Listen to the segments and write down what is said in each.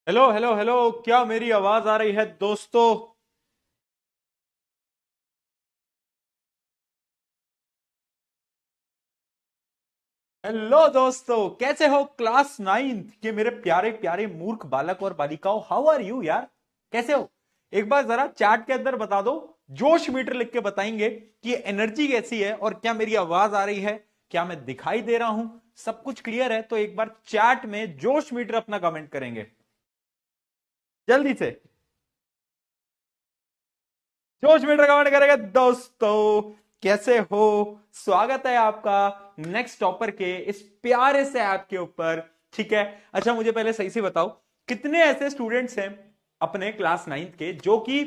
Hello hello hello. क्या मेरी आवाज आ रही है दोस्तों? हेलो दोस्तों, कैसे हो क्लास नाइन्थ के मेरे प्यारे प्यारे मूर्ख बालक और बालिकाओं? हाउ आर यू यार? कैसे हो? एक बार जरा चैट के अंदर बता दो। जोश मीटर लिख के बताएंगे कि एनर्जी कैसी है और क्या मेरी आवाज आ रही है, क्या मैं दिखाई दे रहा हूं, सब कुछ क्लियर है तो एक बार चैट में जोश मीटर अपना कमेंट करेंगे जल्दी से। जोश मीटर कमेंट करेगा दोस्तों। कैसे हो? स्वागत है आपका नेक्स्ट टॉपर के इस प्यारे से ऐप के ऊपर। ठीक है। अच्छा, मुझे पहले सही से बताओ, कितने ऐसे स्टूडेंट्स हैं अपने क्लास नाइन्थ के जो कि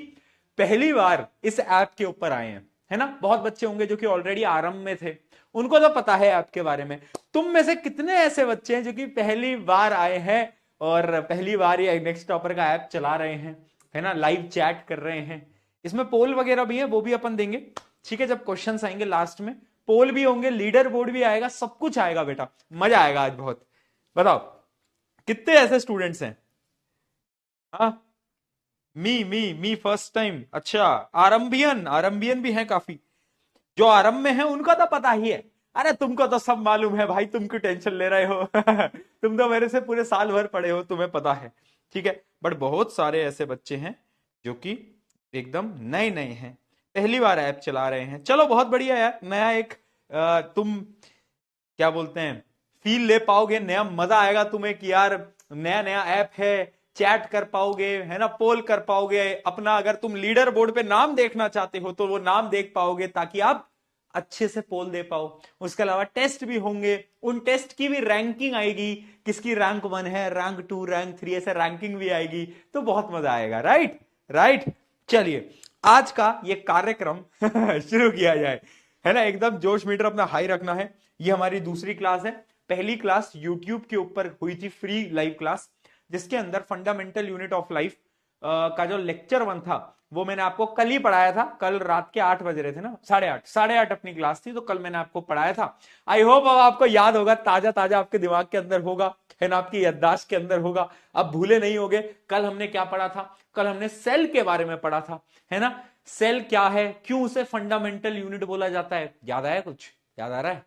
पहली बार इस ऐप के ऊपर आए हैं? है ना, बहुत बच्चे होंगे जो कि ऑलरेडी आरंभ में थे, उनको तो पता है ऐप के बारे में। तुम में से कितने ऐसे बच्चे हैं जो कि पहली बार आए हैं और पहली बार ये नेक्स्ट टॉपर का ऐप चला रहे हैं, है ना, लाइव चैट कर रहे हैं? इसमें पोल वगैरह भी है, वो भी अपन देंगे। ठीक है, जब क्वेश्चंस आएंगे लास्ट में पोल भी होंगे, लीडर बोर्ड भी आएगा, सब कुछ आएगा बेटा। मजा आएगा आज बहुत। बताओ कितने ऐसे स्टूडेंट्स हैं? हाँ, मी फर्स्ट टाइम। अच्छा, आरंभियन आरंभियन भी हैं काफी। जो आरंभ में है उनका तो पता ही है। अरे तुमको तो सब मालूम है भाई, तुम क्यों टेंशन ले रहे हो? तुम तो मेरे से पूरे साल भर पढ़े हो, तुम्हें पता है। ठीक है, बट बहुत सारे ऐसे बच्चे हैं जो कि एकदम नए नए हैं, पहली बार ऐप चला रहे हैं। चलो बहुत बढ़िया यार, नया एक तुम क्या बोलते हैं, फील ले पाओगे, नया मजा आएगा तुम्हें कि यार नया नया ऐप है, चैट कर पाओगे, है ना, पोल कर पाओगे अपना। अगर तुम लीडर बोर्ड पे नाम देखना चाहते हो तो वो नाम देख पाओगे ताकि आप अच्छे से पोल दे पाओ। उसके अलावा टेस्ट भी होंगे, उन टेस्ट की भी रैंकिंग आएगी, किसकी रैंक 1 है, रैंक 2, रैंक 3, ऐसे रैंकिंग भी आएगी। तो बहुत मजा आएगा, राइट? राइट। चलिए, आज का ये कार्यक्रम शुरू किया जाए। है ना, एकदम जोश मीटर अपना हाई रखना है। ये हमारी दूसरी क्लास है। पहली क्लास यूट्यूब के ऊपर हुई थी, फ्री लाइव क्लास, जिसके अंदर फंडामेंटल यूनिट ऑफ लाइफ का जो लेक्चर 1 था वो मैंने आपको कल ही पढ़ाया था। कल रात के 8 बज रहे थे ना, साढ़े आठ अपनी क्लास थी, तो कल मैंने आपको पढ़ाया था। आई होप अब आपको याद होगा, ताजा ताजा आपके दिमाग के अंदर होगा, है ना, आपकी याददाश्त के अंदर होगा। अब भूले नहीं होगे। कल हमने क्या पढ़ा था? कल हमने सेल के बारे में पढ़ा था, है ना। सेल क्या है, क्यों उसे फंडामेंटल यूनिट बोला जाता है, याद आया कुछ? याद आ रहा है?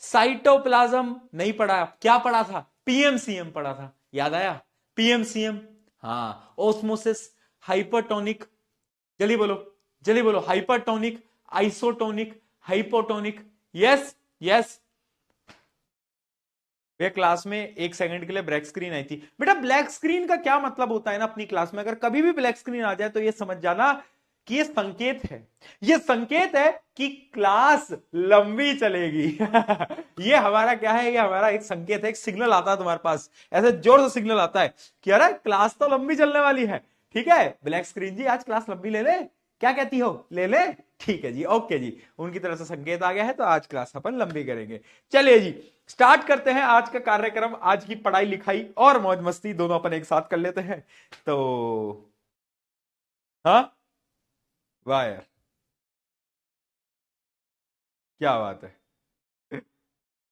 साइटोप्लाज्म नहीं पढ़ा, क्या पढ़ा था? पीएमसीएम पढ़ा था, याद आया? पीएमसीएम। हाँ, ओस्मोसिस, हाइपरटोनिक, जल्दी बोलो, जल्दी बोलो, hypertonic, isotonic, hypotonic. Yes, yes. वे क्लास में 1 सेकंड के लिए ब्लैक स्क्रीन आई थी बेटा। ब्लैक स्क्रीन का क्या मतलब होता है ना अपनी क्लास में, अगर कभी भी ब्लैक स्क्रीन आ जाए तो ये समझ जाना कि ये संकेत है। ये संकेत है कि क्लास लंबी चलेगी। ये हमारा क्या है, ये हमारा एक संकेत है, एक सिग्नल आता है तुम्हारे पास, ऐसे जोर से सिग्नल आता है कि अरे क्लास तो लंबी चलने वाली है। ठीक है, ब्लैक स्क्रीन जी आज क्लास लंबी ले ले, क्या कहती हो, ले ले? ठीक है जी, ओके जी, उनकी तरफ से संकेत आ गया है तो आज क्लास अपन लंबी करेंगे। चलिए जी, स्टार्ट करते हैं आज का कार्यक्रम। आज की पढ़ाई लिखाई और मौज मस्ती दोनों अपन एक साथ कर लेते हैं। तो हाँ, वाह यार, क्या बात है।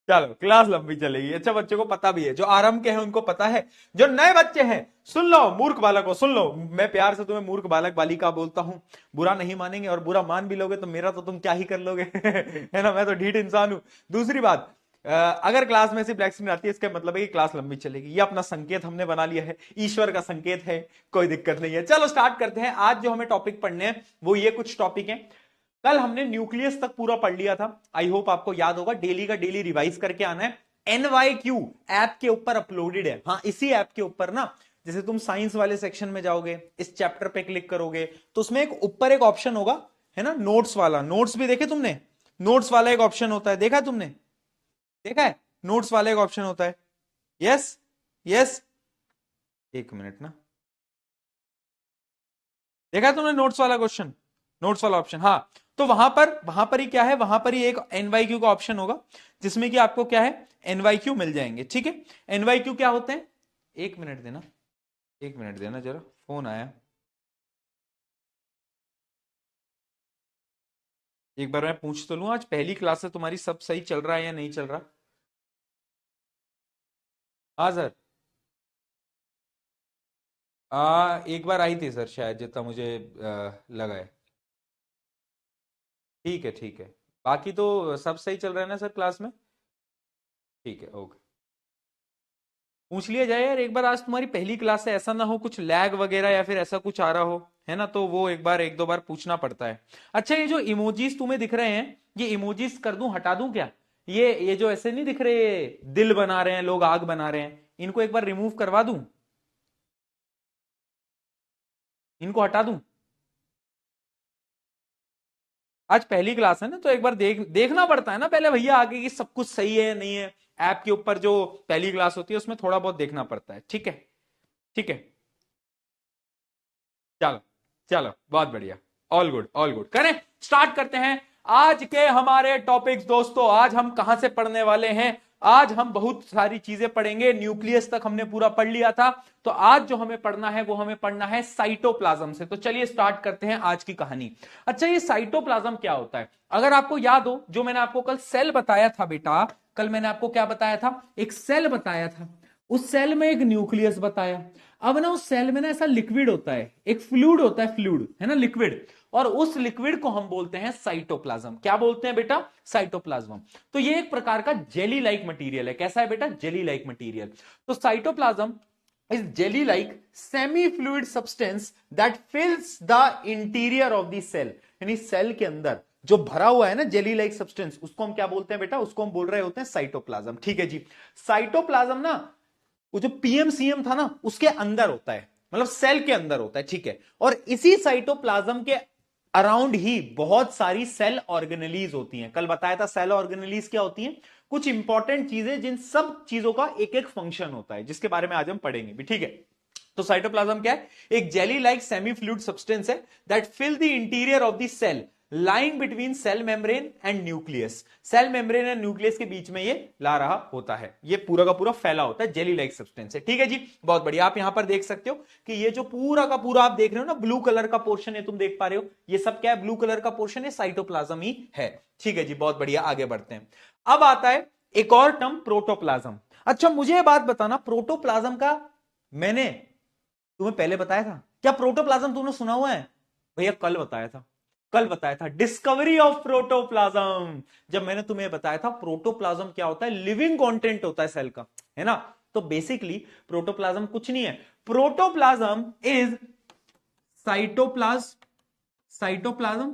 चलो क्लास लंबी चलेगी, अच्छा बच्चों को पता भी है, जो आरंभ के हैं उनको पता है। जो नए बच्चे हैं सुन लो, मूर्ख बालको सुन लो, मैं प्यार से तुम्हें मूर्ख बालक बालिका बोलता हूं। बुरा नहीं मानेंगे, और बुरा मान भी लोगे तो मेरा तो तुम क्या ही कर लोगे। है ना, मैं तो ढीठ इंसान हूं। दूसरी बात, अगर क्लास में से ब्लैक स्क्रीन आती है इसका मतलब है कि क्लास लंबी चलेगी, ये अपना संकेत हमने बना लिया है, ईश्वर का संकेत है। कोई दिक्कत नहीं है, चलो स्टार्ट करते हैं। आज जो हमें टॉपिक पढ़ने हैं वो ये कुछ टॉपिक हैं। कल हमने न्यूक्लियस तक पूरा पढ़ लिया था, आई होप आपको याद होगा। डेली का डेली रिवाइज करके आना है। NYQ ऐप के ऊपर अपलोडेड है, हाँ इसी ऐप के ऊपर ना। जैसे तुम साइंस वाले सेक्शन में जाओगे, इस चैप्टर पे क्लिक करोगे तो उसमें एक ऊपर एक ऑप्शन होगा, है ना, नोट्स वाला। नोट्स भी देखे तुमने? नोट्स वाला एक ऑप्शन होता है, देखा है तुमने? देखा है, नोट्स वाला एक ऑप्शन होता है। Yes, yes. एक मिनट ना, देखा है तुमने नोट्स वाला क्वेश्चन, नोट्स वाला ऑप्शन? हाँ, तो वहां पर ही क्या है, वहां पर ही एक एनवाईक्यू का ऑप्शन होगा, जिसमें कि आपको क्या है, एनवाईक्यू मिल जाएंगे। ठीक है, एनवाईक्यू क्या होते हैं? एक मिनट देना, एक मिनट देना जरा, फोन आया। एक बार मैं पूछ तो लूं, आज पहली क्लास है तुम्हारी, सब सही चल रहा है या नहीं चल रहा? हाँ सर। एक बार आई थी सर शायद, जितना मुझे लगा है। ठीक है ठीक है। बाकी तो सब सही चल रहा है ना सर क्लास में? ठीक है ओके। पूछ लिया जाए यार एक बार, आज तुम्हारी पहली क्लास है, ऐसा ना हो कुछ लैग वगैरह या फिर ऐसा कुछ आ रहा हो, है ना, तो वो एक बार एक दो बार पूछना पड़ता है। अच्छा ये जो इमोजीज तुम्हें दिख रहे हैं, ये इमोजीज कर दूं, हटा दूं क्या? ये जो ऐसे नहीं दिख रहे, दिल बना रहे हैं लोग, आग बना रहे हैं, इनको एक बार रिमूव करवा दूं, इनको हटा दूं? आज पहली क्लास है ना, तो एक बार देखना पड़ता है ना पहले भैया आगे कि सब कुछ सही है नहीं है। ऐप के ऊपर जो पहली क्लास होती है उसमें थोड़ा बहुत देखना पड़ता है, ठीक है। ठीक है। चलो चलो बहुत बढ़िया। ऑल गुड करें। स्टार्ट करते हैं आज के हमारे टॉपिक्स दोस्तों। आज हम कहां से पढ़ने वाले हैं? आज हम बहुत सारी चीजें पढ़ेंगे। न्यूक्लियस तक हमने पूरा पढ़ लिया था, तो आज जो हमें पढ़ना है वो हमें पढ़ना है साइटोप्लाज्म से। तो चलिए स्टार्ट करते हैं आज की कहानी। अच्छा ये साइटोप्लाज्म क्या होता है? अगर आपको याद हो, जो मैंने आपको कल सेल बताया था बेटा, कल मैंने आपको क्या बताया था? एक सेल बताया था, उस सेल में एक न्यूक्लियस बताया। अब ना उस सेल में ना ऐसा लिक्विड होता है, एक फ्लूइड होता है, फ्लूइड है ना, लिक्विड, और उस लिक्विड को हम बोलते हैं साइटोप्लाज्म। क्या बोलते हैं बेटा? साइटोप्लाज्म। तो ये एक प्रकार का जेली लाइक मटेरियल है। कैसा है बेटा? Jelly like material. तो cytoplasm is jelly like semi fluid substance that fills the interior of the cell. यानी सेल के अंदर जो भरा हुआ है ना जेली लाइक सब्सटेंस, उसको हम क्या बोलते हैं बेटा? उसको हम बोल रहे होते हैं साइटोप्लाज्म। ठीक है जी। साइटोप्लाज्म ना वो जो पीएमसीएम था ना उसके अंदर होता है, मतलब सेल के अंदर होता है, ठीक है। और इसी साइटोप्लाज्म के अराउंड ही बहुत सारी सेल ऑर्गेनेलीज होती हैं। कल बताया था सेल ऑर्गेनेलीज क्या होती हैं, कुछ इंपॉर्टेंट चीजें जिन सब चीजों का एक एक फंक्शन होता है, जिसके बारे में आज हम पढ़ेंगे भी, ठीक है। तो साइटोप्लाज्म क्या है? एक jelly like semi fluid substance है that fill the interior of the cell lying between cell membrane and nucleus. Cell membrane and nucleus के बीच में ये ला रहा होता है, ये पूरा का पूरा फैला होता है, जेली लाइक सब्सटेंस है, ठीक है जी। बहुत बढ़िया। आप यहां पर देख सकते हो कि ये जो पूरा का पूरा आप देख रहे हो ना, ब्लू कलर का पोर्शन है, तुम देख पा रहे हो, ये सब क्या है? ब्लू कलर का पोर्शन है, साइटोप्लाज्म ही है, ठीक है जी। बहुत बढ़िया, आगे बढ़ते हैं। अब आता है एक और टर्म, प्रोटोप्लाज्म। अच्छा मुझे ये बात बताना, प्रोटोप्लाज्म का मैंने तुम्हें पहले बताया था क्या? प्रोटोप्लाज्म तुमने सुना हुआ है? भैया कल बताया था, कल बताया था डिस्कवरी ऑफ प्रोटोप्लाज्म। जब मैंने तुम्हें बताया था प्रोटोप्लाज्म क्या होता है, लिविंग कंटेंट होता है सेल का, है ना। तो बेसिकली प्रोटोप्लाज्म कुछ नहीं है, protoplasm is cytoplasm, cytoplasm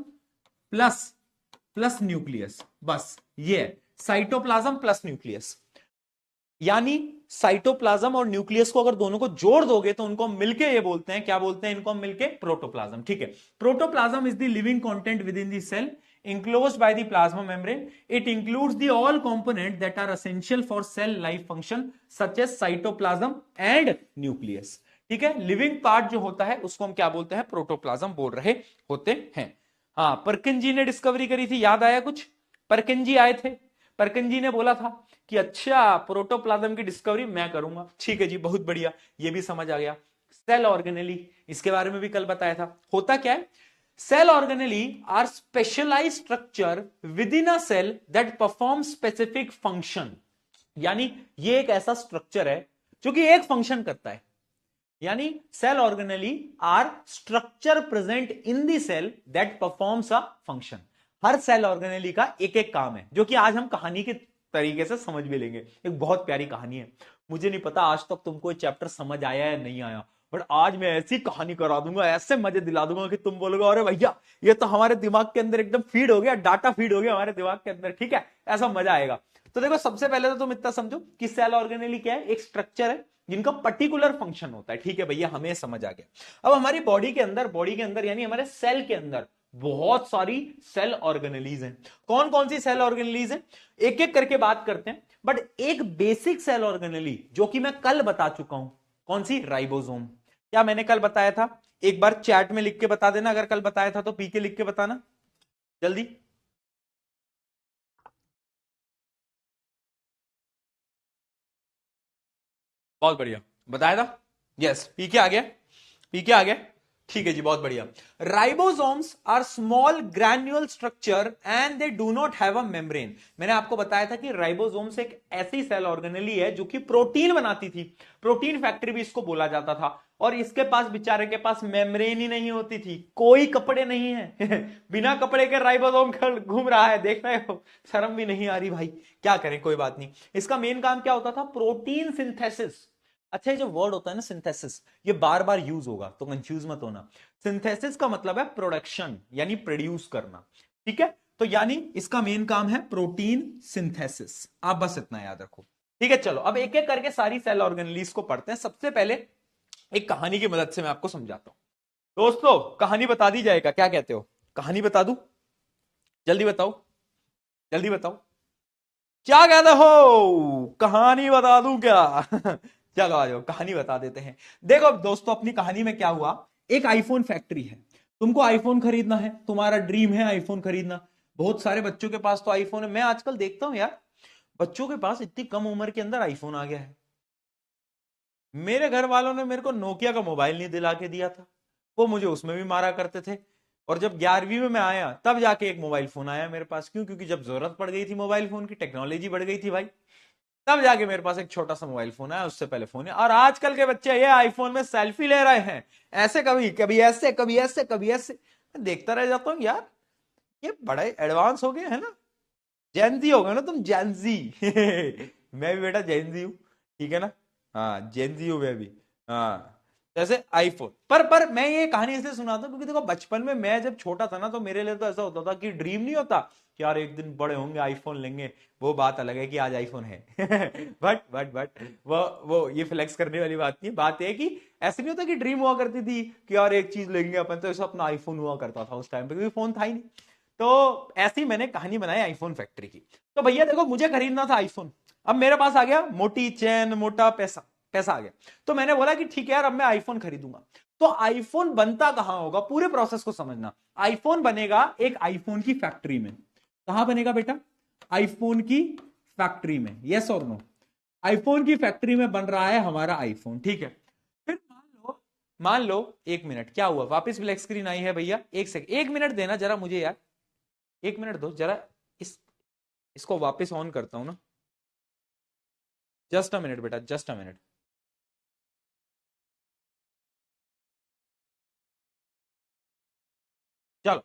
plus plus nucleus, बस ये है साइटोप्लाज्म प्लस न्यूक्लियस। यानी साइटोप्लाज्म और न्यूक्लियस को अगर दोनों को जोड़ दोगे तो उनको मिलके ये बोलते हैं, क्या बोलते हैं इनको हम मिलके? प्रोटोप्लाज्म, ठीक है। Protoplasm is the living content within the cell enclosed by the plasma membrane. It includes the all components that are essential for cell life function such as cytoplasm and nucleus. ठीक है। Living part जो होता है उसको हम क्या बोलते हैं? प्रोटोप्लाज्म बोल रहे होते हैं। हाँ, परकिंजी ने डिस्कवरी करी थी, याद आया कुछ? परकिंजी आए थे, परकिंजी ने बोला था कि अच्छा प्रोटोप्लाज्म की डिस्कवरी मैं करूंगा, ठीक है जी। बहुत बढ़िया, ये भी समझ आ गया। सेल ऑर्गेनेली, इसके बारे में भी कल बताया था। होता क्या है? Cell organelle are specialized structure within a cell that perform specific function. यानी ये एक ऐसा स्ट्रक्चर है जो कि एक फंक्शन करता है। यानी cell organelle are structure present in the cell that performs a function. हर सेल ऑर्गेनेली का एक एक काम है, जो कि आज हम कहानी के तरीके से समझ भी लेंगे। एक बहुत प्यारी कहानी है, मुझे नहीं पता आज तक तुमको ये चैप्टर समझ आया या नहीं आया, बट आज मैं ऐसी कहानी करा दूंगा, ऐसे मजे दिला दूंगा कि तुम बोलोगे अरे भैया ये तो हमारे दिमाग के अंदर एकदम फीड हो गया, डाटा फीड हो गया हमारे दिमाग के अंदर, ठीक है। ऐसा मजा आएगा। तो देखो सबसे पहले तो तुम इतना समझो कि सेल ऑर्गेनेली क्या है? एक स्ट्रक्चर है जिनका पर्टिकुलर फंक्शन होता है, ठीक है भैया, हमें समझ आ गया। अब हमारी बॉडी के अंदर यानी हमारे सेल के अंदर बहुत सारी सेल ऑर्गेनेलीज हैं। कौन कौन सी सेल ऑर्गेनेलीज हैं एक एक करके बात करते हैं, बट एक बेसिक सेल ऑर्गेनेली जो कि मैं कल बता चुका हूं, कौन सी? राइबोसोम। क्या मैंने कल बताया था? एक बार चैट में लिख के बता देना, अगर कल बताया था तो पी के लिख के बताना जल्दी। बहुत बढ़िया, बताया था। यस, पी के आ गया, पी के आ गया। ठीक है जी, बहुत बढ़िया। Ribosomes are small granular structure and they do not have a membrane. मैंने आपको बताया था कि राइबोसोम्स एक ऐसी सेल ऑर्गेनेली है जो कि प्रोटीन बनाती थी, प्रोटीन फैक्ट्री भी इसको बोला जाता था, और इसके पास, बेचारे के पास मेम्ब्रेन ही नहीं होती थी, कोई कपड़े नहीं है बिना कपड़े के राइबोसोम घूम रहा है, देख रहे हो, शर्म भी नहीं आ रही भाई, क्या करें, कोई बात नहीं। इसका मेन काम क्या होता था? Protein synthesis. अच्छा, ये जो वर्ड होता है ना सिंथेसिस, ये बार बार यूज होगा तो कंफ्यूज मत होना। सिंथेसिस का मतलब है प्रोडक्शन, यानी प्रोड्यूस करना, ठीक है? तो यानी इसका मेन काम है प्रोटीन सिंथेसिस, आप बस इतना याद रखो, ठीक है? चलो अब एक एक करके सारी सेल ऑर्गेनेलीज को पढ़ते हैं। सबसे पहले एक कहानी की मदद से मैं आपको समझाता हूं। दोस्तों, कहानी बता दी जाएगा, क्या कहते हो? कहानी बता दूं? जल्दी बताओ, जल्दी बताओ, क्या कहते हो? कहानी बता दूं क्या? चलो आ जाओ, कहानी बता देते हैं। देखो दोस्तों, अपनी कहानी में क्या हुआ, एक आईफोन फैक्ट्री है, तुमको आईफोन खरीदना है, तुम्हारा ड्रीम है आईफोन खरीदना। बहुत सारे बच्चों के पास तो आईफोन है, मैं आजकल देखता हूं यार, बच्चों के पास इतनी कम उम्र के अंदर आईफोन आ गया है। मेरे घर वालों ने मेरे को नोकिया का मोबाइल नहीं दिला के दिया था, वो मुझे उसमें भी मारा करते थे, और जब 11वीं में मैं आया तब जाके एक मोबाइल फोन आया मेरे पास। क्यों? क्योंकि जब जरूरत पड़ गई थी मोबाइल फोन की, टेक्नोलॉजी बढ़ गई थी भाई, तब जाके मेरे पास एक छोटा सा मोबाइल फोन आया, उससे पहले फोन है। और आजकल के बच्चे ये आईफोन में सेल्फी ले रहे हैं, ऐसे कभी कभी ऐसे, कभी ऐसे, कभी ऐसे, मैं देखता रह जाता हूँ यार, ये बड़े एडवांस हो गए है ना। जैनजी हो गए ना तुम, जैनजी मैं भी बेटा जैनजी हूँ, ठीक है ना? हाँ, जैनजी हूँ मैं भी। हाँ, जैसे आईफोन पर मैं ये कहानी इसलिए सुनाता हूँ क्योंकि देखो, बचपन में मैं जब छोटा था ना, तो मेरे लिए तो ऐसा होता था कि ड्रीम नहीं होता कि यार एक दिन बड़े होंगे आईफोन लेंगे, वो बात अलग है कि आज आईफोन है बट वो ये फ्लेक्स करने वाली बात नहीं है। बात है कि ऐसे नहीं होता कि ड्रीम हुआ करती थी कि यार एक चीज लेंगे अपन, तो ऐसा अपना आईफोन हुआ करता था उस टाइम पे, क्योंकि फोन था ही नहीं। तो ऐसी मैंने कहानी बनाई आईफोन फैक्ट्री की। तो भैया देखो, मुझे खरीदना था आईफोन, अब मेरे पास आ गया मोटी चैन, मोटा पैसा, पैसा आ गया, तो मैंने बोला कि ठीक है यार, अब मैं आईफोन खरीदूंगा। तो आईफोन बनता कहां होगा, पूरे प्रोसेस को समझना। आईफोन बनेगा एक आईफोन की फैक्ट्री में। कहां बनेगा बेटा? आईफोन की फैक्ट्री में, यस और नो? आईफोन की फैक्ट्री में बन रहा है हमारा आईफोन, ठीक है? फिर मान लो 1 मिनट, क्या हुआ, वापस ब्लैक स्क्रीन आई है भैया, 1 सेकंड, 1 मिनट देना जरा मुझे यार, 1 मिनट दो जरा, इस इसको वापस ऑन करता हूं ना, जस्ट अ मिनट बेटा, जस्ट अ मिनट। चलो,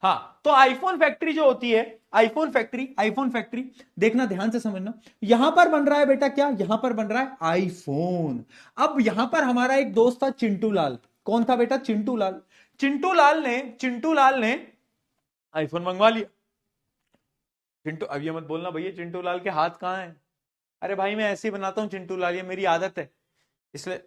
हाँ, तो आईफोन फैक्ट्री जो होती है, आईफोन फैक्ट्री देखना, ध्यान से समझना, यहां पर बन रहा है बेटा क्या, यहां पर बन रहा है आईफोन। अब यहां पर हमारा एक दोस्त था चिंटू लाल। कौन था बेटा? चिंटू लाल। चिंटू लाल ने आईफोन मंगवा लिया। चिंटू, अब ये मत बोलना भैया चिंटू लाल के हाथ कहां हैं, अरे भाई मैं ऐसे ही बनाता हूं चिंटू लाल, ये मेरी आदत है, इसलिए,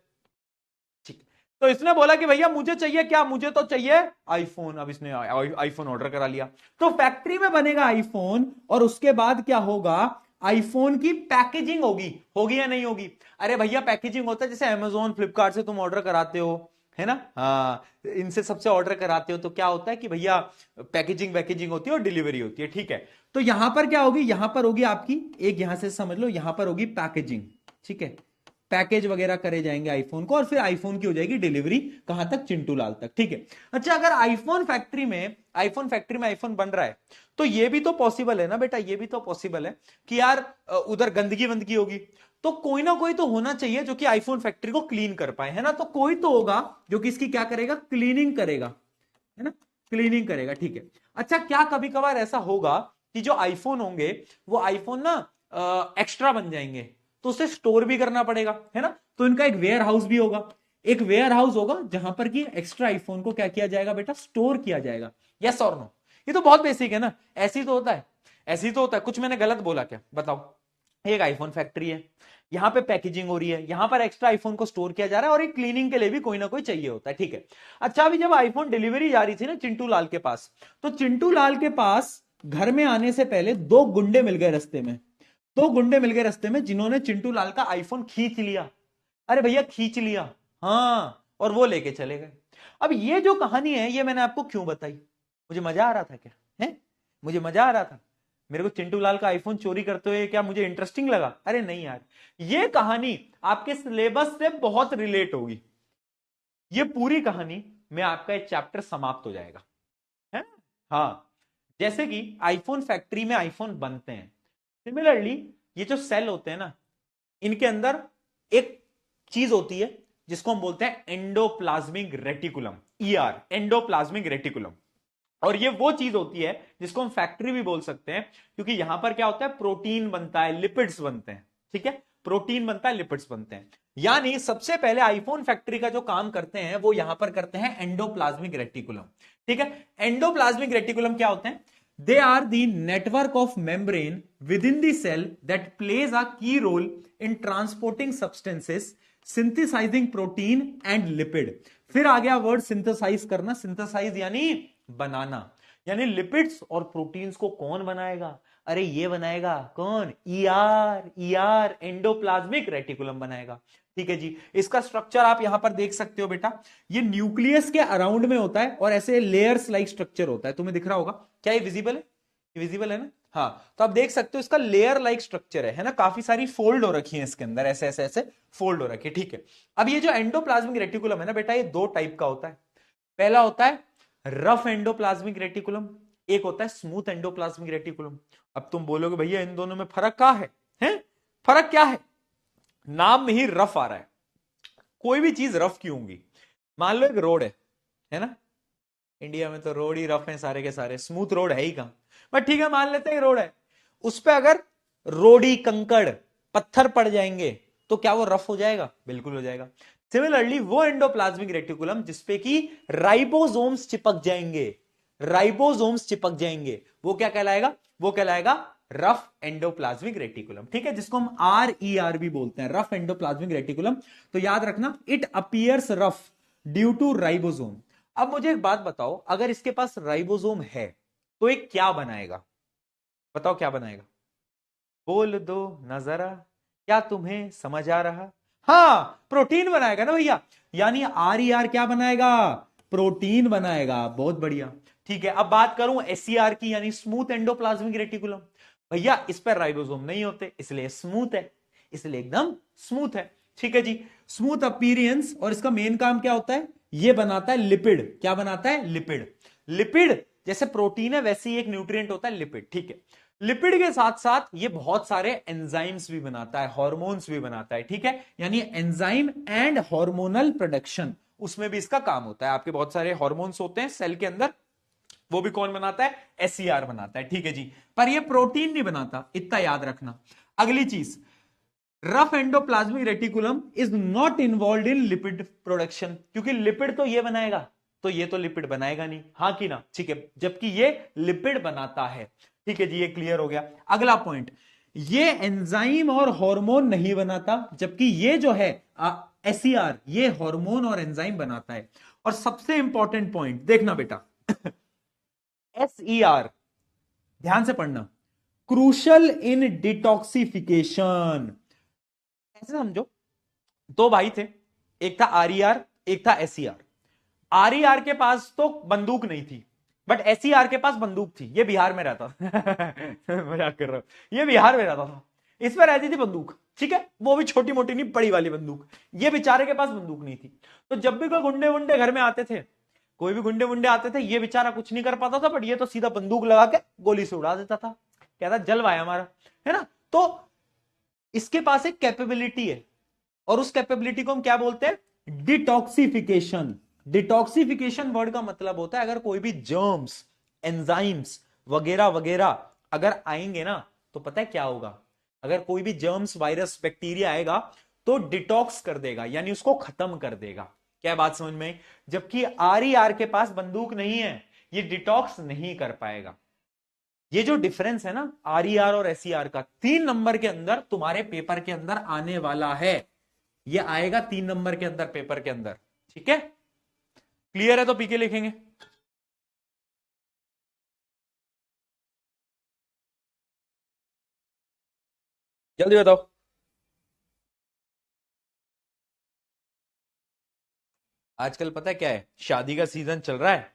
ठीक। तो इसने बोला कि भैया मुझे चाहिए क्या, मुझे तो चाहिए आईफोन। अब इसने आईफोन ऑर्डर करा लिया। तो फैक्ट्री में बनेगा आईफोन, और उसके बाद क्या होगा, आईफोन की पैकेजिंग होगी, होगी या नहीं होगी? अरे भैया पैकेजिंग होता है, जैसे अमेजोन, फ्लिपकार्ट से तुम ऑर्डर कराते हो, है ना? हाँ, इनसे सबसे ऑर्डर कराते हो, तो क्या होता है कि भैया पैकेजिंग वैकेजिंग होती है और डिलीवरी होती है, ठीक है? तो यहां पर क्या होगी, यहां पर होगी आपकी एक, यहां से समझ लो, यहां पर होगी पैकेजिंग, ठीक है? पैकेज वगैरह करे जाएंगे आईफोन को, और फिर आईफोन की हो जाएगी डिलीवरी, कहां तक? चिंटू लाल तक, ठीक है? अच्छा, अगर आईफोन फैक्ट्री में आईफोन बन रहा है, तो ये भी तो पॉसिबल है ना बेटा, ये भी तो पॉसिबल है कि यार उधर गंदगी वंदगी होगी, तो कोई ना कोई तो होना चाहिए जो कि आईफोन फैक्ट्री को क्लीन कर पाए, है ना? तो कोई तो होगा जो कि इसकी क्या करेगा, क्लीनिंग करेगा, है ना? क्लीनिंग करेगा, ठीक है? अच्छा, क्या कभी कभार ऐसा होगा कि जो आईफोन होंगे, वो आईफोन ना एक्स्ट्रा बन जाएंगे, तो उसे स्टोर भी करना पड़ेगा, है ना? तो इनका एक वेयर हाउस भी होगा, एक वेयर हाउस होगा जहां पर कि एक्स्ट्रा आईफोन को क्या किया जाएगा बेटा, स्टोर किया जाएगा, यस और नो? ये तो बहुत बेसिक है ना, ऐसी तो होता है, ऐसी तो होता है। कुछ मैंने गलत बोला क्या, बताओ? एक आईफोन फैक्ट्री है, यहां पे पैकेजिंग हो रही है, यहां पर एक्स्ट्रा आईफोन को स्टोर किया जा रहा है, और एक क्लीनिंग के लिए भी कोई ना कोई चाहिए होता है, ठीक है? अच्छा, अभी जब आईफोन डिलीवरी जा रही थी ना चिंटू लाल के पास, तो चिंटू लाल के पास घर में आने से पहले दो गुंडे मिल गए रास्ते में, दो गुंडे मिल गए रास्ते में, जिन्होंने चिंटू लाल का आईफोन खींच लिया। अरे भैया खींच लिया, हाँ, और वो लेके चले गए। अब ये जो कहानी है, ये मैंने आपको क्यों बताई? मुझे मजा आ रहा था क्या, है? मुझे मजा आ रहा था मेरे को चिंटू लाल का आईफोन चोरी करते हुए, क्या मुझे इंटरेस्टिंग लगा? अरे नहीं यार, ये कहानी आपके सिलेबस से बहुत रिलेट होगी, ये पूरी कहानी में आपका एक चैप्टर समाप्त हो जाएगा है। हाँ, जैसे कि आईफोन फैक्ट्री में आईफोन बनते हैं, सिमिलरली ये जो सेल होते हैं ना, इनके अंदर एक चीज होती है जिसको हम बोलते हैं endoplasmic reticulum, ER, endoplasmic reticulum. और ये वो चीज होती है जिसको हम फैक्ट्री भी बोल सकते हैं, क्योंकि यहां पर क्या होता है, प्रोटीन बनता है, लिपिड्स बनते हैं, ठीक है, प्रोटीन बनता है, लिपिड्स बनते हैं। यानी सबसे पहले आईफोन फैक्ट्री का जो काम करते हैं वो यहां पर करते हैं एंडोप्लाज्मिक रेटिकुलम, ठीक है। एंडोप्लाज्मिक रेटिकुलम क्या होते हैं? They are the network of membrane within the cell that plays a key role in transporting substances, synthesizing protein and lipid. फिर आ गया वर्ड सिंथेसाइज करना, सिंथेसाइज यानी बनाना, यानी लिपिड्स और प्रोटीन्स को कौन बनाएगा? अरे ये बनाएगा कौन? ईआर, ईआर एंडोप्लाज्मिक रेटिकुलम बनाएगा, ठीक है जी। इसका स्ट्रक्चर आप यहां पर देख सकते हो बेटा, ये न्यूक्लियस के अराउंड में होता है और ऐसे लेयर्स लाइक स्ट्रक्चर होता है, तुम्हें दिख रहा होगा, क्या ये विजिबल है? ये विजिबल है ना? हाँ, तो आप देख सकते हो इसका लेयर लाइक स्ट्रक्चर है ना, काफी सारी फोल्ड हो रखी है इसके अंदर, ऐसे ऐसे ऐसे फोल्ड हो रखी है, ठीक है। अब ये जो एंडोप्लाज्मिक रेटिकुलम है ना बेटा, ये दो टाइप का होता है। पहला होता है रफ एंडोप्लाज्मिक रेटिकुलम, एक होता है स्मूथ एंडोप्लाज्मिक रेटिकुलम। अब तुम बोलोगे भैया इन दोनों में फर्क क्या है? हैं? फर्क क्या है? नाम में ही रफ आ रहा है, कोई भी चीज रफ क्यों होगी? मान लो एक रोड है ना, इंडिया में तो रोड ही रफ है सारे के सारे, स्मूथ रोड है ही कहां, बट ठीक है मान लेते हैं रोड है, उस पर अगर रोड़ी कंकड़ पत्थर पड़ जाएंगे तो क्या वो रफ हो जाएगा? बिल्कुल हो जाएगा। सिमिलरली वो एंडोप्लाज्मिक रेटिकुलम जिसपे कि राइबोसोम्स चिपक जाएंगे, राइबोसोम्स चिपक जाएंगे, वो क्या कहलाएगा? वो कहलाएगा रफ एंडोप्लाज्मिक रेटिकुलम, ठीक है, जिसको हम RER भी बोलते हैं, रफ एंडोप्लाज्मिक रेटिकुलम। तो याद रखना, it appears rough due to ribosome. अब मुझे एक बात बताओ, अगर इसके पास राइबोसोम है तो एक क्या बनाएगा? बताओ क्या बनाएगा? बोल दो ना जरा, क्या तुम्हें समझ आ रहा? हाँ, प्रोटीन बनाएगा ना भैया, यानी RER क्या बनाएगा? प्रोटीन बनाएगा, बहुत बढ़िया, ठीक है। अब बात करूं SER की, यानी स्मूथ एंडोप्लाज्मिक रेटिकुलम, भैया इस पर राइबोसोम नहीं होते इसलिए स्मूथ है, इसलिए एकदम स्मूथ है, ठीक है जी। स्मूथ अपीरियंस, और इसका मेन काम क्या होता है? ये बनाता है लिपिड, क्या बनाता है? लिपिड। लिपिड जैसे प्रोटीन है वैसे ही एक न्यूट्रिएंट होता है लिपिड, ठीक है। लिपिड के साथ साथ ये बहुत सारे एंजाइम्स भी बनाता है, हार्मोन्स भी बनाता है, ठीक है, यानी एंजाइम एंड हार्मोनल प्रोडक्शन, उसमें भी इसका काम होता है। आपके बहुत सारे हार्मोन्स होते हैं सेल के अंदर, वो भी कौन बनाता है? SER बनाता है, ठीक है जी। पर ये प्रोटीन नहीं बनाता, इतना याद रखना। अगली चीज, rough endoplasmic reticulum is not involve in lipid production, क्योंकि लिपिड तो ये बनाएगा, तो ये तो लिपिड बनाएगा नहीं, हाँ कि ना, ठीक है, जबकि ये लिपिड बनाता है, ठीक है जी, ये क्लियर हो गया। अगला पॉइंट, ये एंजाइम और हार्मोन नहीं बनाता, जबकि ये जो है SER ये हार्मोन और एंजाइम बनाता है। और सबसे इंपॉर्टेंट पॉइंट देखना बेटा, SER ध्यान से पढ़ना, क्रूशल इन डिटॉक्सिफिकेशन। ऐसे समझो, दो भाई थे, एक था RER, एक था SER। RER के पास तो बंदूक नहीं थी, बट SER के पास बंदूक थी, ये बिहार में रहता था मजाक कर रहा हूं, ये बिहार में रहता था, इस पर रहती थी बंदूक, ठीक है, वो भी छोटी मोटी नहीं, बड़ी वाली बंदूक। ये बेचारे के पास बंदूक नहीं थी, तो जब भी कोई गुंडे वुंडे घर में आते थे, कोई भी गुंडे वुंडे आते थे, ये बेचारा कुछ नहीं कर पाता था, बट ये तो सीधा बंदूक लगा के गोली से उड़ा देता था, कहता जलवाया हमारा, है ना। तो इसके पास एक कैपेबिलिटी है, और उस कैपेबिलिटी को हम क्या बोलते हैं? डिटॉक्सिफिकेशन। डिटॉक्सिफिकेशन वर्ड का मतलब होता है अगर कोई भी जर्म्स, एंजाइम्स वगैरह वगैरह अगर आएंगे ना, तो पता है क्या होगा? अगर कोई भी जर्म्स, वायरस, बैक्टीरिया आएगा तो डिटॉक्स कर देगा, यानी उसको खत्म कर देगा। क्या बात समझ में? जबकि RER के पास बंदूक नहीं है, ये डिटॉक्स नहीं कर पाएगा। ये जो डिफरेंस है ना RER और SER का, 3 नंबर के अंदर तुम्हारे पेपर के अंदर आने वाला है, ये आएगा 3 नंबर के अंदर पेपर के अंदर, ठीक है। क्लियर है? तो पीके लिखेंगे। जल्दी बताओ। आजकल पता है क्या है? शादी का सीजन चल रहा है,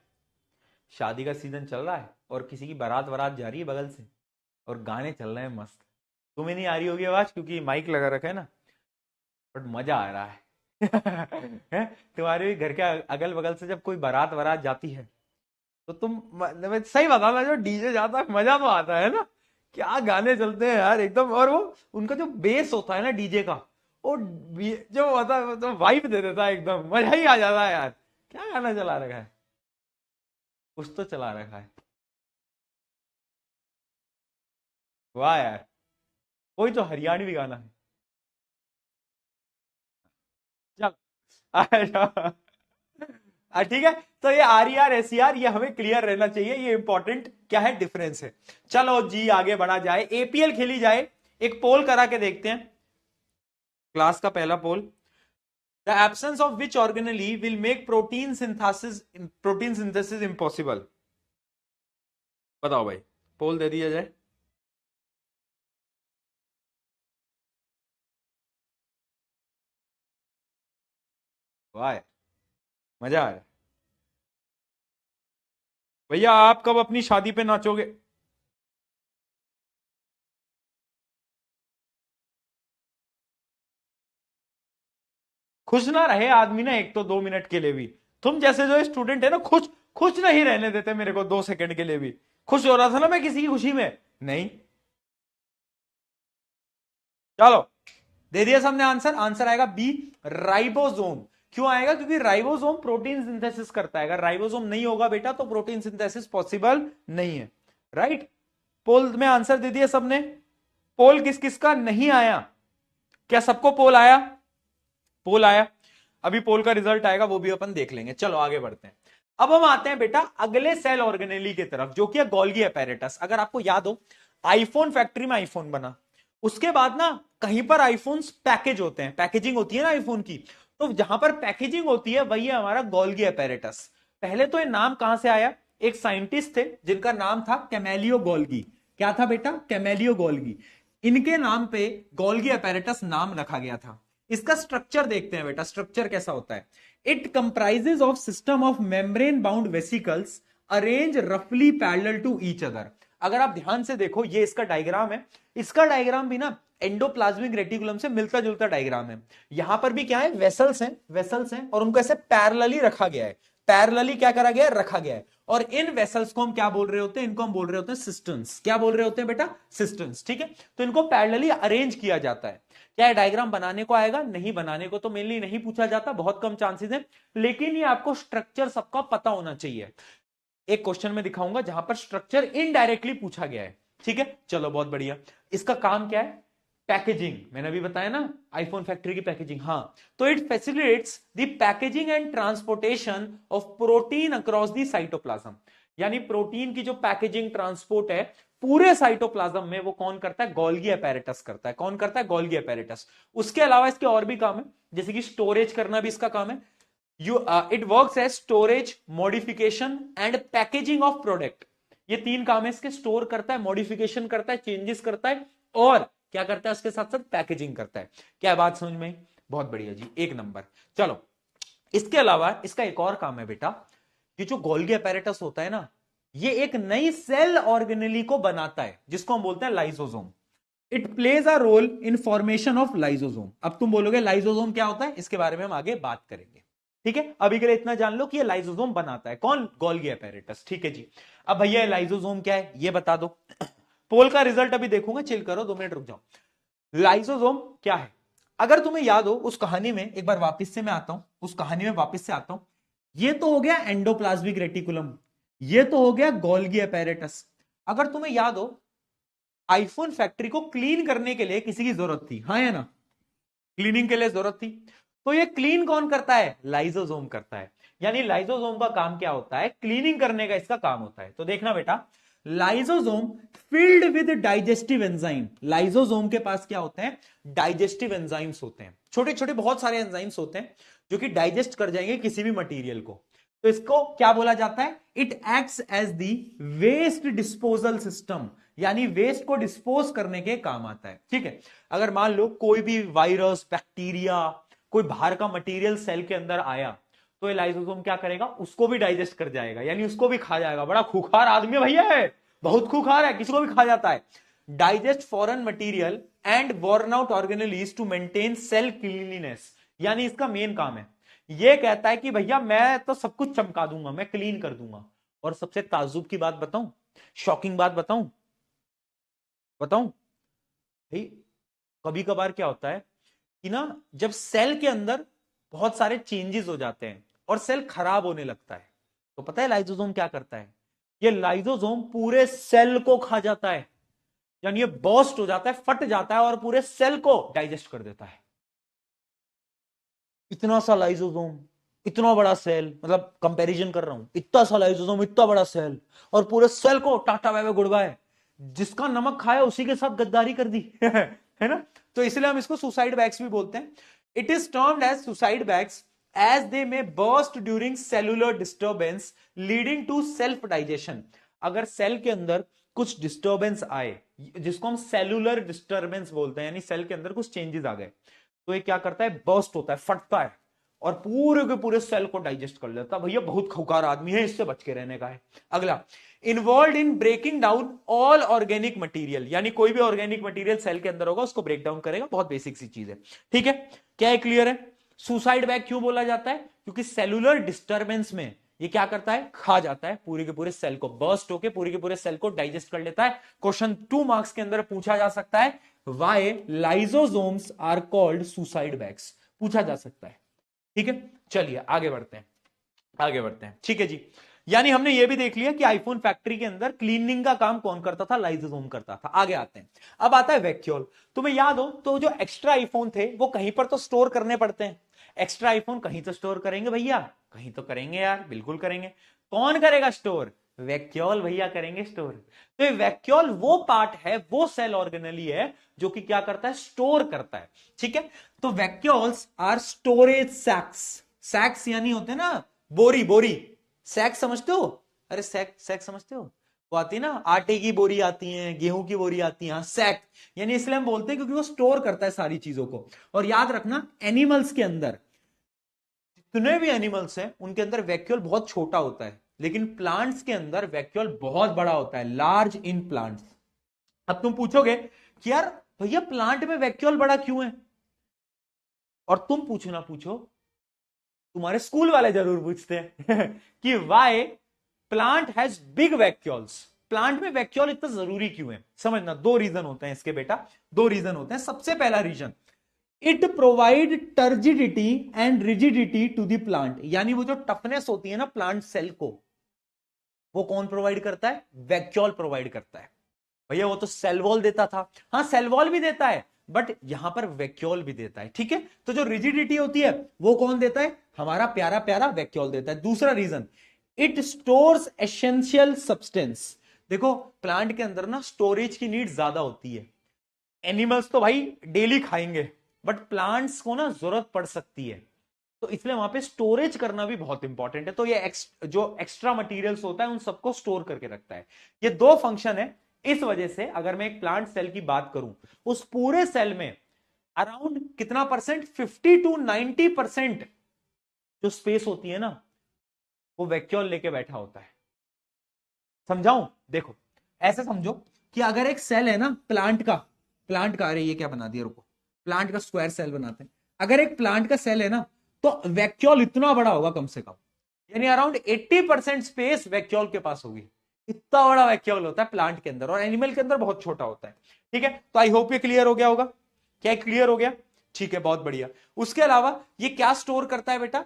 शादी का सीजन चल रहा है, और किसी की बारात वारात जा रही है बगल से, और गाने चल रहे हैं मस्त। तुम्हें नहीं आ रही होगी आवाज क्योंकि माइक लगा रखा है ना, बट मजा आ रहा है तुम्हारे भी घर के अगल बगल से जब कोई बारात वरात जाती है तो तुम मतलब सही बताना, जो डीजे जाता है मजा तो आता है ना, क्या गाने चलते हैं यार एकदम। और वो उनका जो बेस होता है ना डीजे का, वो जो होता है तो वाइब दे देता है एकदम, मजा ही आ जाता है यार। क्या गाना चला रखा है? कुछ तो चला रखा है। वाह यार, कोई तो हरियाणवी गाना है। चल अच्छा। ठीक है। तो ये R E R S E R, ये हमें क्लियर रहना चाहिए, ये इंपॉर्टेंट क्या है, डिफरेंस है। चलो जी आगे बढ़ा जाए, एपीएल खेली जाए, एक पोल करा के देखते हैं। क्लास का पहला poll, the absence of which organelle will make protein synthesis impossible. बताओ भाई, पोल दे दिया जाए। वाह, मजा आया। भैया आप कब अपनी शादी पे नाचोगे? खुश ना रहे आदमी ना एक तो 2 मिनट के लिए भी। तुम जैसे जो स्टूडेंट है ना, खुश खुश नहीं रहने देते मेरे को 2 सेकंड के लिए भी। खुश हो रहा था ना मैं किसी की खुशी में, नहीं। चलो, दे दिया सबने आंसर। आंसर आएगा बी, राइबोसोम। क्यों आएगा? क्योंकि राइबोसोम प्रोटीन सिंथेसिस करता है। अगर राइबोसोम नहीं होगा बेटा तो प्रोटीन सिंथेसिस पॉसिबल नहीं है। राइट। पोल में आंसर दे दिया सबने। पोल किस किस का नहीं आया? क्या सबको पोल आया? पोल आया। अभी पोल का रिजल्ट आएगा, वो भी अपन देख लेंगे। चलो आगे बढ़ते हैं। अब हम आते हैं बेटा अगले सेल ऑर्गेनेली की तरफ, जो कि है गोल्गी एपेरेटस। अगर आपको याद हो, आईफोन फैक्ट्री में आईफोन बना, उसके बाद ना कहीं पर आईफोन्स पैकेज होते हैं, पैकेजिंग होती है ना आईफोन की। तो जहां पर पैकेजिंग होती है वही है हमारा गोल्गी एपेरेटस। पहले तो ये नाम कहां से आया? एक साइंटिस्ट थे जिनका नाम था कैमेलियो गोल्गी। क्या था बेटा? कैमेलियो गोल्गी। इनके नाम पे गोल्गी एपेरेटस नाम रखा गया था। इसका स्ट्रक्चर देखते हैं बेटा, स्ट्रक्चर कैसा होता है। It comprises of system of membrane bound vesicles arrange रफली पैरेलल टू ईच अदर। अगर आप ध्यान से देखो, ये इसका डायग्राम है। इसका डायग्राम भी ना एंडोप्लाज्मिक रेटिकुलम से मिलता जुलता डायग्राम है। यहां पर भी क्या है, वेसल्स हैं, वेसल्स हैं, और उनको ऐसे पैरेलली रखा गया है। पैरेलली क्या करा गया है? रखा गया है। और इन वेसल्स को हम क्या बोल रहे होते हैं? इनको हम बोल रहे होते हैं सिस्टन्स। क्या बोल रहे होते हैं बेटा? सिस्टन्स। ठीक है। तो इनको पैरेलली अरेंज किया जाता है। क्या डायग्राम बनाने को आएगा? नहीं, बनाने को तो मेनली नहीं पूछा जाता, बहुत कम चांसेस है। लेकिन ये आपको स्ट्रक्चर सबका पता होना चाहिए। एक क्वेश्चन में दिखाऊंगा जहां पर स्ट्रक्चर इनडायरेक्टली पूछा गया है। ठीक है, चलो बहुत बढ़िया। इसका काम क्या है? पैकेजिंग। मैंने अभी बताया ना, आईफोन फैक्ट्री की पैकेजिंग। हाँ, तो it facilitates the packaging and transportation of protein across the cytoplasm. यानी प्रोटीन की जो पैकेजिंग ट्रांसपोर्ट है पूरे साइटोप्लाज्म में, वो कौन करता है? गोल्गी एपेरेटस करता है। कौन करता है? Golgi apparatus. उसके अलावा इसके और भी काम है, जैसे कि स्टोरेज करना भी इसका काम है। It works as storage, modification and packaging of product. ये तीन काम है इसके। स्टोर करता है, मॉडिफिकेशन करता है, चेंजेस करता है, और क्या करता है उसके साथ साथ? पैकेजिंग करता है। क्या बात समझ में? बहुत बढ़िया जी, एक नंबर। चलो, इसके अलावा इसका एक और काम है बेटा। ये जो गोल्गी एपेरेटस होता है ना, ये एक नई सेल ऑर्गेनेली को बनाता है, जिसको हम बोलते हैं lysosome. It plays a role in formation of lysosome. अब तुम बोलोगे लाइसोसोम क्या होता है? इसके बारे में हम आगे बात करेंगे। ठीक है, अभी के लिए इतना जान लो कि ये लाइसोसोम बनाता है कौन? Golgi apparatus. ठीक है जी। अब भैया लाइसोसोम क्या है ये बता दो। पोल का रिजल्ट अभी देखूंगा, चिल करो, 2 मिनट रुक जाओ। लाइसोसोम क्या है? अगर तुम्हें याद हो उस कहानी में, एक बार वापस से मैं आता हूं, उस कहानी में वापस से आता हूं। ये तो हो गया एंडोप्लाज्मिक रेटिकुलम, ये तो हो गया गोल्गी एपेरेटस। अगर तुम्हें याद हो, आईफोन फैक्ट्री को क्लीन करने के लिए किसी की जरूरत थी, हाँ या ना? क्लीनिंग के लिए जरूरत थी। तो ये क्लीन कौन करता है? लाइसोसोम करता है। यानी लाइसोसोम का काम क्या होता है? क्लीनिंग करने का इसका काम होता है। तो देखना बेटा, lysosome filled with digestive enzyme. Lysosome के पास क्या होते हैं? डाइजेस्टिव एंजाइम्स होते हैं। छोटे छोटे बहुत सारे एंजाइम्स होते हैं जो कि डाइजेस्ट कर जाएंगे किसी भी मटेरियल को। तो इसको क्या बोला जाता है? It acts as the waste disposal system. यानी वेस्ट को डिस्पोज करने के काम आता है। ठीक है। अगर मान लो कोई भी वायरस, बैक्टीरिया, कोई बाहर का मटेरियल सेल के अंदर आया, तो ये लाइसोसोम क्या करेगा? उसको भी डाइजेस्ट कर जाएगा, यानी उसको भी खा जाएगा। बड़ा खूंखार आदमी है भैया है, बहुत खूंखार है, किसी को भी खा जाता है। Digest foreign material and worn out organelles to maintain cell cleanliness. यानी इसका मेन काम है, ये कहता है कि भैया मैं तो सब कुछ चमका दूंगा, मैं क्लीन कर दूंगा। और सबसे ताज्जुब की बात बताऊं, शॉकिंग बात बताऊं, बताऊं भाई, कभी कभार क्या होता है कि ना, जब सेल के अंदर बहुत सारे चेंजेस हो जाते हैं और सेल खराब होने लगता है, तो पता है लाइसोसोम क्या करता है? ये लाइसोसोम पूरे सेल को खा जाता है, यानी ये बर्स्ट हो जाता है, फट जाता है और पूरे सेल को डाइजेस्ट कर देता है। इतना सा लाइसोसोम, इतना बड़ा सेल, मतलब कंपैरिजन कर रहा हूं, इतना सा लाइसोसोम, इतना बड़ा सेल, और पूरे सेल को tata bye bye goodbye. जिसका नमक खाया उसी के साथ गद्दारी कर दी है ना? तो इसलिए हम इसको सुसाइड बैग्स भी बोलते हैं। It is termed as suicide bags as they may burst during cellular disturbance leading to self digestion. अगर सेल के अंदर कुछ डिस्टर्बेंस आए, जिसको हम सेलुलर डिस्टर्बेंस बोलते हैं, यानी सेल के अंदर कुछ चेंजेस आ गए, तो ये क्या करता है? बर्स्ट होता है, फटता है और पूरे के पूरे सेल को डाइजेस्ट कर लेता है। भैया बहुत खुकार आदमी है, इससे बच के रहने का है। अगला, involve in breaking down all organic material, यानी कोई भी ऑर्गेनिक मटेरियल सेल के अंदर होगा उसको ब्रेक डाउन करेगा। बहुत बेसिक सी चीज है, ठीक है? क्या है, क्लियर है? सुसाइड बैग क्यों बोला जाता है? क्योंकि सेलुलर डिस्टर्बेंस में ये क्या करता है? खा जाता है पूरे के पूरे सेल को, बर्स्ट होके पूरे के पूरे सेल को डाइजेस्ट कर लेता है। क्वेश्चन 2 मार्क्स के अंदर पूछा जा सकता है, why lysosomes are called suicide bags, पूछा जा सकता है। ठीक है, चलिए आगे बढ़ते हैं, आगे बढ़ते हैं। ठीक है जी, यानी हमने ये भी देख लिया कि आईफोन फैक्ट्री के अंदर क्लीनिंग का काम कौन करता था? लाइसोसोम करता था। आगे आते हैं, अब आता है वैक्यूल। तुम्हें याद हो तो जो एक्स्ट्रा आईफोन थे वो कहीं पर तो स्टोर करने पड़ते हैं। एक्स्ट्रा आईफोन कहीं तो स्टोर करेंगे भैया, कहीं तो करेंगे यार, बिल्कुल करेंगे। कौन करेगा स्टोर? वैक्यूल भैया करेंगे स्टोर। तो ये वैक्यूल वो पार्ट है, वो सेल ऑर्गेनली है जो कि क्या करता है? स्टोर करता है। ठीक है, तो वैक्यूल्स आर स्टोरेज सैक्स। सैक्स यानी होते हैं ना बोरी, बोरी। सैक समझते हो? अरे सैक, सैक समझते हो? वो आती है ना, आटे की बोरी आती है, गेहूं की बोरी आती है, सैक। यानी इसलिए हम बोलते हैं क्योंकि वो स्टोर करता है सारी चीजों को। और याद रखना, एनिमल्स के अंदर, जितने भी एनिमल्स हैं उनके अंदर वैक्यूल बहुत छोटा होता है, लेकिन प्लांट्स के अंदर वैक्यूल बहुत बड़ा होता है, लार्ज इन प्लांट्स। अब तुम पूछोगे कि यार भैया प्लांट में वैक्यूल बड़ा क्यों है? और तुम पूछो ना पूछो, तुम्हारे स्कूल वाले जरूर पूछते हैं कि why plant has big vacuoles. Plant में वैक्यूल इतना जरूरी क्यों है? समझना, दो रीजन होते हैं इसके बेटा, दो रीजन होते हैं। सबसे पहला reason, it provide turgidity and rigidity to the plant, यानी वो जो टफनेस होती है ना प्लांट सेल को, वो कौन प्रोवाइड करता है? वैक्यूल प्रोवाइड करता है। भैया वो तो सेल वॉल देता था, हाँ सेल वॉल भी देता है, बट यहां पर वैक्यूल भी देता है। ठीक है, तो जो रिजिडिटी होती है वो कौन देता है? हमारा प्यारा प्यारा वैक्यूल देता है। दूसरा reason, it stores essential substance. देखो प्लांट के अंदर ना स्टोरेज की नीड ज्यादा होती है। एनिमल्स तो भाई डेली खाएंगे, बट प्लांट्स को ना जरूरत पड़ सकती है, तो इसलिए वहां पे स्टोरेज करना भी बहुत इंपॉर्टेंट है। तो ये जो एक्स्ट्रा मटेरियल्स होता है उन सबको स्टोर करके रखता है। ये दो फंक्शन है। इस वजह से अगर मैं एक प्लांट सेल की बात करूं, उस पूरे सेल में अराउंड कितना परसेंट? 50 to 90% जो स्पेस होती है ना, वो वैक्यूल लेके बैठा होता है। समझाऊं? देखो ऐसे समझो कि अगर एक सेल है ना प्लांट का, अरे ये क्या बना दिया, रुको, प्लांट का स्क्वायर सेल बनाते हैं। अगर एक प्लांट का सेल है ना, तो वैक्यूल इतना बड़ा होगा कम से कम, यानी अराउंड 80% स्पेस वैक्यूल के पास होगी। इतना बड़ा वैक्यूल होता है प्लांट के अंदर, और एनिमल के अंदर बहुत छोटा होता है। ठीक है, तो आई होप ये क्लियर हो गया होगा। क्या क्लियर हो गया? ठीक है, बहुत बढ़िया। उसके अलावा ये क्या स्टोर करता है बेटा?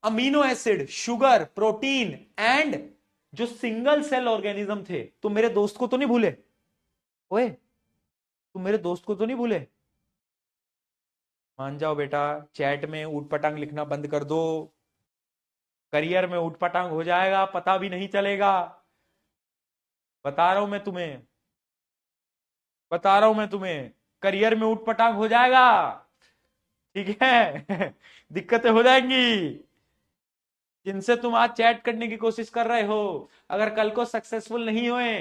Amino acid, sugar, protein and जो सिंगल सेल ऑर्गेनिज्म थे। तुम मेरे दोस्त को तो नहीं भूले? ओए, तुम मेरे दोस्त को तो नहीं भूले? मान जाओ बेटा, चैट में ऊट पटांग लिखना बंद कर दो। करियर में ऊट पटांग हो जाएगा, पता भी नहीं चलेगा। बता रहा हूं मैं तुम्हें, बता रहा हूं मैं तुम्हें, करियर में ऊट पटांग हो जाएगा। ठीक है दिक्कतें हो जाएंगी। जिनसे तुम आज चैट करने की कोशिश कर रहे हो, अगर कल को सक्सेसफुल नहीं हुए,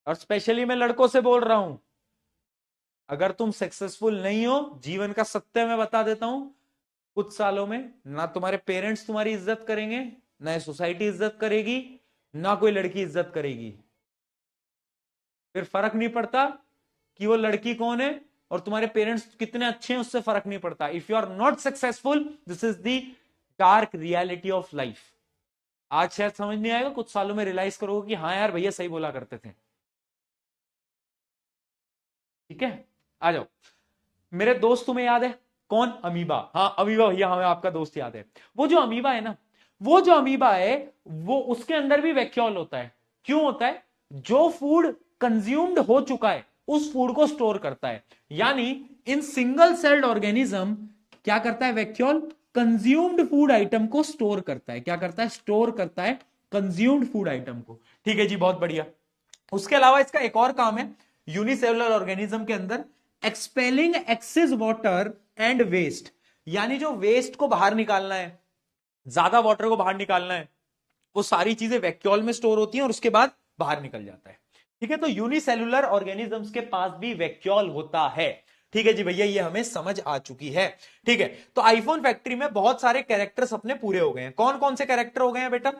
और स्पेशली मैं लड़कों से बोल रहा हूं, अगर तुम सक्सेसफुल नहीं हो, जीवन का सत्य मैं बता देता हूं, कुछ सालों में ना तुम्हारे पेरेंट्स तुम्हारी इज्जत करेंगे, ना सोसाइटी इज्जत करेगी, ना कोई लड़की इज्जत करेगी। फिर फर्क नहीं पड़ता कि वो लड़की कौन है, और तुम्हारे पेरेंट्स कितने अच्छे हैं उससे फर्क नहीं पड़ता। If you are not successful, this is the dark reality of life. आज शायद समझ नहीं आएगा, कुछ सालों में रियलाइज करोगे कि हाँ यार भैया सही बोला करते थे। ठीक है, आ जाओ। मेरे दोस्त तुम्हें याद है कौन? अमीबा। हाँ अमीबा भैया, हमें आपका दोस्त याद है। वो जो अमीबा है ना, वो जो अमीबा है वो उसके अंदर भी वैक्यूल होता है। क्यों होता है? जो फूड कंज्यूम्ड हो चुका है उस फूड को स्टोर करता है। यानी इन सिंगल सेल्ड ऑर्गेनिज्म क्या करता है? वैक्यूल कंज्यूम्ड फूड आइटम को स्टोर करता है। क्या करता है? स्टोर करता है कंज्यूम्ड फूड आइटम को। ठीक है जी, बहुत बढ़िया। उसके अलावा इसका एक और काम है यूनिसेलुलर ऑर्गेनिज्म के अंदर, expelling excess water and waste. यानी जो वेस्ट को बाहर निकालना है, ज्यादा वाटर को बाहर निकालना है, वो सारी चीजें वैक्यूल में स्टोर होती हैं और उसके बाद बाहर निकल जाता है। ठीक है, तो यूनिसेलुलर ऑर्गेनिजम्स के पास भी वैक्यूल होता है। ठीक है जी भैया, ये हमें समझ आ चुकी है। ठीक है, तो आईफोन फैक्ट्री में बहुत सारे कैरेक्टर्स अपने पूरे हो गए हैं। कौन कौन से कैरेक्टर हो गए हैं बेटा?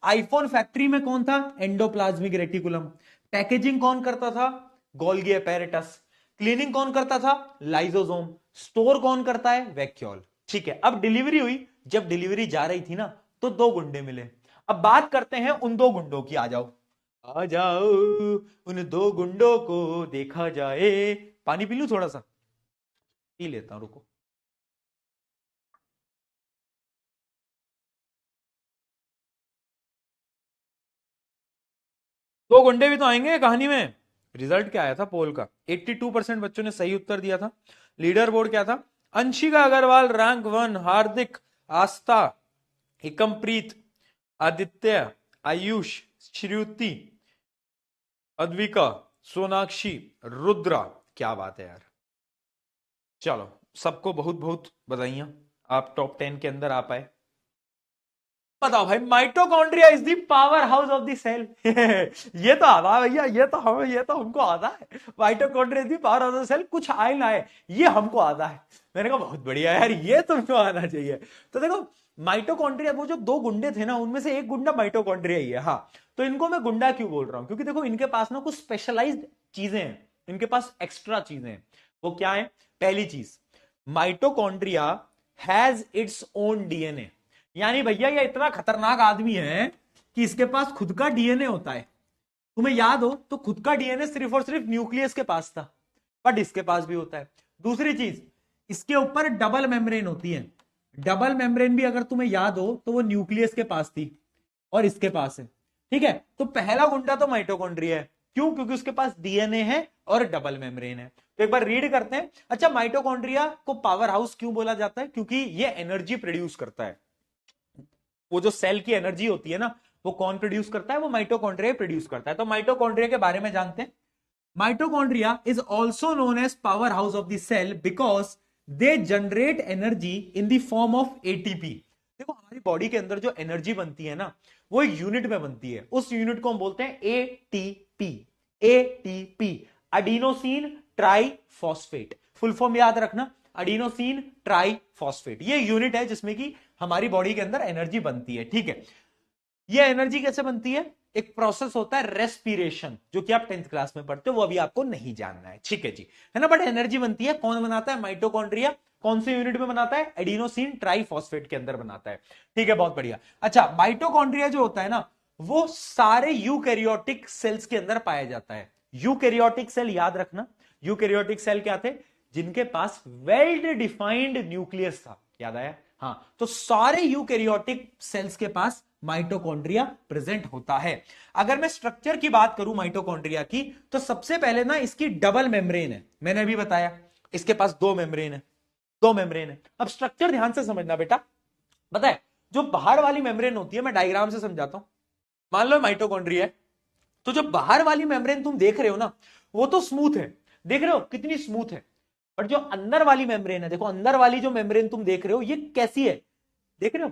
आईफोन फैक्ट्री में कौन था? Endoplasmic reticulum. पैकेजिंग कौन करता था? Golgi apparatus. क्लीनिंग कौन करता था? लाइजोसोम। स्टोर कौन करता है? वैक्यूल। ठीक है, अब डिलीवरी हुई। जब डिलीवरी जा रही थी ना, तो दो गुंडे मिले। अब बात करते हैं उन दो गुंडों की। आ जाओ आ जाओ, उन दो गुंडों को देखा जाए। पानी पी लूं थोड़ा सा? पी लेता हूं, रुको। दो गुंडे भी तो आएंगे कहानी में। रिजल्ट क्या आया था पोल का? 82% बच्चों ने सही उत्तर दिया था। लीडर बोर्ड क्या था? अंशिका अग्रवाल रैंक 1, हार्दिक, आस्था, एकमप्रीत, आदित्य, आयुष, श्रुति, अद्विका, सोनाक्षी, रुद्रा। क्या बात है यार, चलो सबको बहुत बहुत बधाइयां, आप टॉप 10 के अंदर आ पाए। बताओ भाई, mitochondria is the powerhouse of the cell. ये तो आता है भैया, ये तो हमको आता है। Mitochondria is the powerhouse of the cell, कुछ आए ना आए ये हमको आता है। मैंने कहा बहुत बढ़िया यार, ये तुमको आना चाहिए। तो देखो माइटोकॉन्ड्रिया, वो जो दो गुंडे थे ना, उनमें से एक गुंडा माइटोकॉन्ड्रिया ही है। हाँ, तो इनको मैं गुंडा क्यों बोल रहा हूं? क्योंकि देखो इनके पास ना कुछ स्पेशलाइज्ड चीजें हैं, इनके पास एक्स्ट्रा चीजें हैं। वो क्या है? पहली चीज, mitochondria has its own DNA. यानी भैया ये इतना खतरनाक आदमी है कि इसके पास खुद का डीएनए होता है। तुम्हें याद हो तो खुद का डीएनए सिर्फ और सिर्फ न्यूक्लियस के पास था, बट इसके पास भी होता है। दूसरी चीज, इसके ऊपर डबल मेम्ब्रेन होती है। डबल मेम्ब्रेन भी अगर तुम्हें याद हो तो वो न्यूक्लियस के पास थी और इसके पास है। ठीक है, तो पहला गुंडा तो माइटोकॉन्ड्रिया है। क्यों? क्योंकि उसके पास डीएनए है और डबल मेम्ब्रेन है। तो एक बार रीड करते हैं। अच्छा, माइटोकॉन्ड्रिया को पावर हाउस क्यों बोला जाता है? क्योंकि ये एनर्जी प्रोड्यूस करता है। वो जो सेल की एनर्जी होती है ना, वो कौन प्रोड्यूस करता है? वो माइटोकॉन्ड्रिया प्रोड्यूस करता है। तो माइटोकॉन्ड्रिया के बारे में जानते हैं। Mitochondria is also known as powerhouse of the cell because they generate energy in the form of ATP. देखो हमारी बॉडी के अंदर जो एनर्जी बनती है ना, वो एक यूनिट में बनती है। उस यूनिट को हम बोलते हैं ATP. ATP, adenosine triphosphate. Full form याद रखना, अडीनोसिन ट्राई फॉस्फेट। ये यूनिट है जिसमें कि हमारी बॉडी के अंदर एनर्जी बनती है। ठीक है, ये एनर्जी कैसे बनती है? एक प्रोसेस होता है रेस्पिरेशन, जो कि आप 10th क्लास में पढ़ते हो, वो अभी आपको नहीं जानना है। ठीक है जी, है ना। बट एनर्जी बनती है, कौन बनाता है? माइटोकॉन्ड्रिया। कौन से यूनिट में बनाता है? एडिनोसिन ट्राइफॉस्फेट के अंदर बनाता है। ठीक है, बहुत बढ़िया। अच्छा, माइटोकॉन्ड्रिया जो होता है ना, वो सारे यूकैरियोटिक सेल्स के अंदर पाया जाता है। यूकैरियोटिक सेल याद रखना, यूकैरियोटिक सेल क्या थे? जिनके पास वेल डिफाइंड न्यूक्लियस था। याद आया? हाँ, तो सारे यूकैरियोटिक सेल्स के पास माइटोकॉन्ड्रिया प्रेजेंट होता है। अगर मैं स्ट्रक्चर की बात करूं माइटोकॉन्ड्रिया की, तो सबसे पहले ना इसकी डबल मेम्ब्रेन है। मैंने अभी बताया इसके पास दो मेम्ब्रेन है, दो मेम्ब्रेन है। अब स्ट्रक्चर ध्यान से समझना बेटा। पता है, जो बाहर वाली मेम्ब्रेन होती है, मैं डायग्राम से समझाता हूं। मान लो माइटोकॉन्ड्रिया है, तो जो बाहर वाली मेम्ब्रेन तुम देख रहे हो ना, वो तो स्मूथ है, देख रहे हो कितनी स्मूथ है। बट जो अंदर वाली मेम्ब्रेन है, देखो अंदर वाली जो मेम्ब्रेन तुम देख रहे हो, ये कैसी है? देख रहे हो?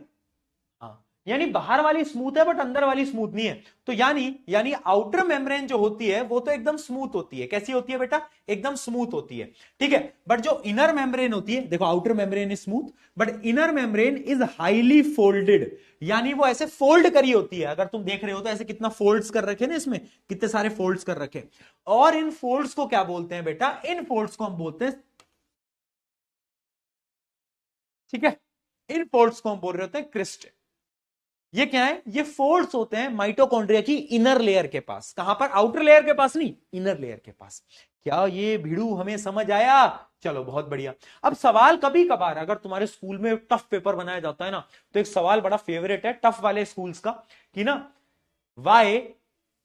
हाँ, यानी बाहर वाली स्मूथ है बट अंदर वाली स्मूथ नहीं है। तो यानी आउटर मेम्ब्रेन जो होती है वो तो एकदम स्मूथ होती है। कैसी होती है बेटा? एकदम स्मूथ होती है। ठीक है, बट जो इनर मेम्ब्रेन होती है, देखो outer membrane is smooth but inner membrane is highly folded. यानी वो ऐसे फोल्ड करी होती है। अगर तुम देख रहे हो तो ऐसे कितना फोल्ड्स कर रखे ना, इसमें कितने सारे फोल्ड्स कर रखे। और इन फोल्ड्स को क्या बोलते हैं बेटा? इन फोल्ड्स को हम बोलते हैं ठीक है, इन फोल्ड्स को हम बोल रहे होते हैं क्रिस्टे। ये क्या है, ये फोल्ड्स होते हैं माइटोकॉन्ड्रिया की इनर लेयर के पास। कहां पर, आउटर लेयर के पास नहीं, इनर लेयर के पास। क्या ये भिड़ू हमें समझ आया? चलो बहुत बढ़िया। अब सवाल कभी कभार अगर तुम्हारे स्कूल में टफ पेपर बनाया जाता है ना, तो एक सवाल बड़ा फेवरेट है टफ वाले स्कूल्स का, कि ना why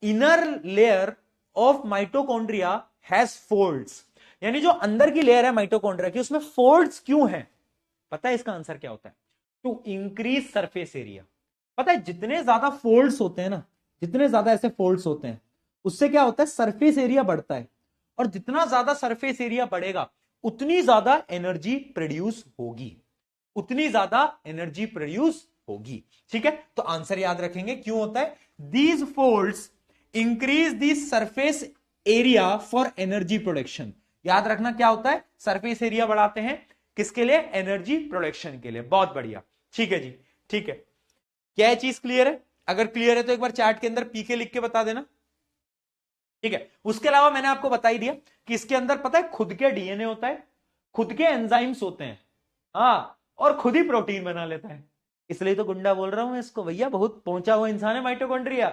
inner layer of mitochondria has folds, यानी जो अंदर की लेयर है माइटोकॉन्ड्रिया की उसमें फोल्ड्स क्यों है? पता है इसका आंसर क्या होता है? To increase surface area. पता है जितने ज्यादा फोल्ड्स होते हैं ना, जितने ज्यादा ऐसे फोल्ड्स होते हैं उससे क्या होता है, सरफेस एरिया बढ़ता है, और जितना ज्यादा सरफेस एरिया बढ़ेगा उतनी ज्यादा एनर्जी प्रोड्यूस होगी, उतनी ज्यादा एनर्जी प्रोड्यूस होगी। ठीक है, तो आंसर याद रखेंगे क्यों होता है, these folds increase the surface area for energy production. याद रखना क्या होता है, सरफेस एरिया बढ़ाते हैं किसके लिए, एनर्जी प्रोडक्शन के लिए। बहुत बढ़िया, ठीक है जी, ठीक है। क्या ये चीज क्लियर है? अगर क्लियर है तो एक बार चैट के अंदर पीके लिख के बता देना। ठीक है, उसके अलावा मैंने आपको बता ही दिया कि इसके अंदर पता है खुद के डीएनए होता है, खुद के एंजाइम्स होते हैं, हाँ, और खुद ही प्रोटीन बना लेता है। इसलिए तो गुंडा बोल रहा हूं मैं इसको, भैया बहुत पहुंचा हुआ इंसान है माइटोकॉन्ड्रिया।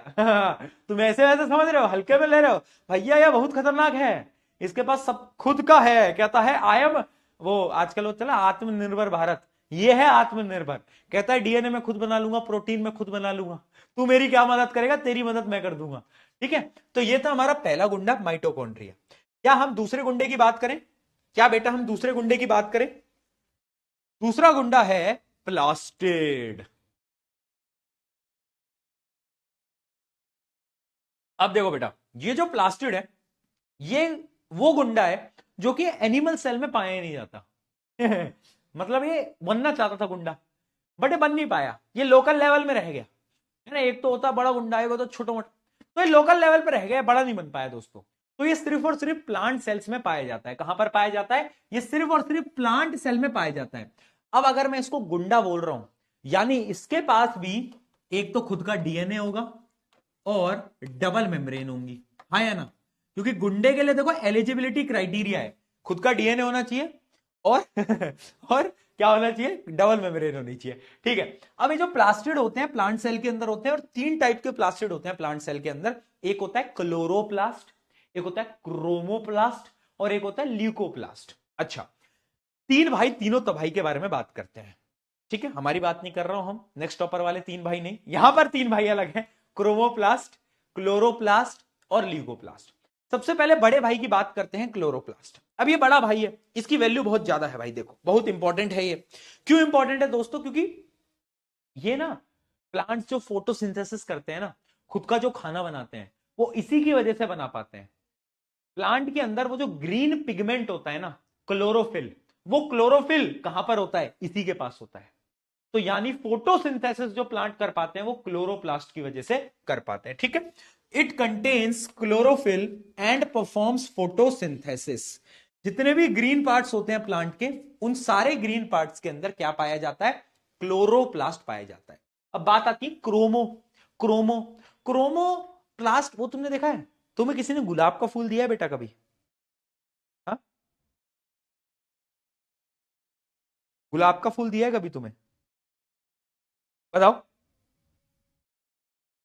तुम ऐसे वैसे समझ रहे हो, हल्के में ले रहे हो, भैया यह बहुत खतरनाक है, इसके पास सब खुद का है। कहता है आई एम, वो आजकल वो चला आत्मनिर्भर भारत, ये है आत्मनिर्भर। कहता है डीएनए में खुद बना लूंगा, प्रोटीन में खुद बना लूंगा, तू मेरी क्या मदद करेगा, तेरी मदद मैं कर दूंगा। ठीक है, तो ये था हमारा पहला गुंडा माइटोकॉन्ड्रिया। क्या हम दूसरे गुंडे की बात करें? क्या बेटा हम दूसरे गुंडे की बात करें? दूसरा गुंडा है प्लास्टिड। अब देखो बेटा, ये जो प्लास्टिड है ये वो गुंडा है जो कि एनिमल सेल में पाया ही नहीं जाता। मतलब ये बनना चाहता था गुंडा, बट ये बन नहीं पाया, ये लोकल लेवल में रह गया है ना। एक तो होता बड़ा गुंडा, एक होता छोटा मोटा, तो ये लोकल लेवल पे रह गया, बड़ा नहीं बन पाया दोस्तों। तो ये सिर्फ और सिर्फ प्लांट सेल्स में पाया जाता है। कहां पर पाया जाता है? ये सिर्फ और सिर्फ प्लांट सेल में पाया जाता है। अब अगर मैं इसको गुंडा बोल रहा हूं, यानी इसके पास भी एक तो खुद का डीएनए होगा और डबल मेम्ब्रेन होंगी, हाँ या ना? क्योंकि गुंडे के लिए देखो एलिजिबिलिटी क्राइटेरिया है, खुद का डीएनए होना चाहिए और और क्या होना चाहिए, डबल मेम्ब्रेन होनी चाहिए। ठीक है, अब ये जो प्लास्टिड होते हैं प्लांट सेल के अंदर होते हैं, और तीन टाइप के प्लास्टिड होते हैं प्लांट सेल के अंदर। एक होता है क्लोरोप्लास्ट, एक होता है क्रोमोप्लास्ट, और एक होता है ल्यूकोप्लास्ट। अच्छा, तीन भाई, तीनों तबाही के बारे में बात करते हैं। ठीक है, हमारी बात नहीं कर रहा हूं हम, नेक्स्ट टॉपर वाले तीन भाई नहीं, यहां पर तीन भाई अलग हैं, क्रोमोप्लास्ट, क्लोरोप्लास्ट और ल्यूकोप्लास्ट। सबसे पहले बड़े भाई की बात करते हैं, क्लोरोप्लास्ट। अब ये बड़ा भाई है, इसकी वैल्यू बहुत ज्यादा है भाई, देखो बहुत इंपॉर्टेंट है ये। क्यों इंपॉर्टेंट है दोस्तों? क्योंकि ये ना प्लांट्स जो फोटोसिंथेसिस करते हैं ना, खुद का जो खाना बनाते हैं, वो इसी की वजह से बना पाते हैं। प्लांट के अंदर वो जो ग्रीन पिगमेंट होता है ना, क्लोरोफिल, वो क्लोरोफिल कहां पर होता है? इसी के पास होता है। तो यानी फोटोसिंथेसिस जो प्लांट कर पाते हैं वो क्लोरोप्लास्ट की वजह से कर पाते हैं। ठीक है, it contains chlorophyll and performs photosynthesis. जितने भी ग्रीन पार्ट्स होते हैं प्लांट के, उन सारे ग्रीन पार्ट्स के अंदर क्या पाया जाता है? क्लोरोप्लास्ट पाया जाता है। अब बात आती है क्रोमो क्रोमो क्रोमोप्लास्ट। वो तुमने देखा है? तुम्हें किसी ने गुलाब का फूल दिया है बेटा कभी? हाँ, गुलाब का फूल दिया है कभी तुम्हें? बताओ।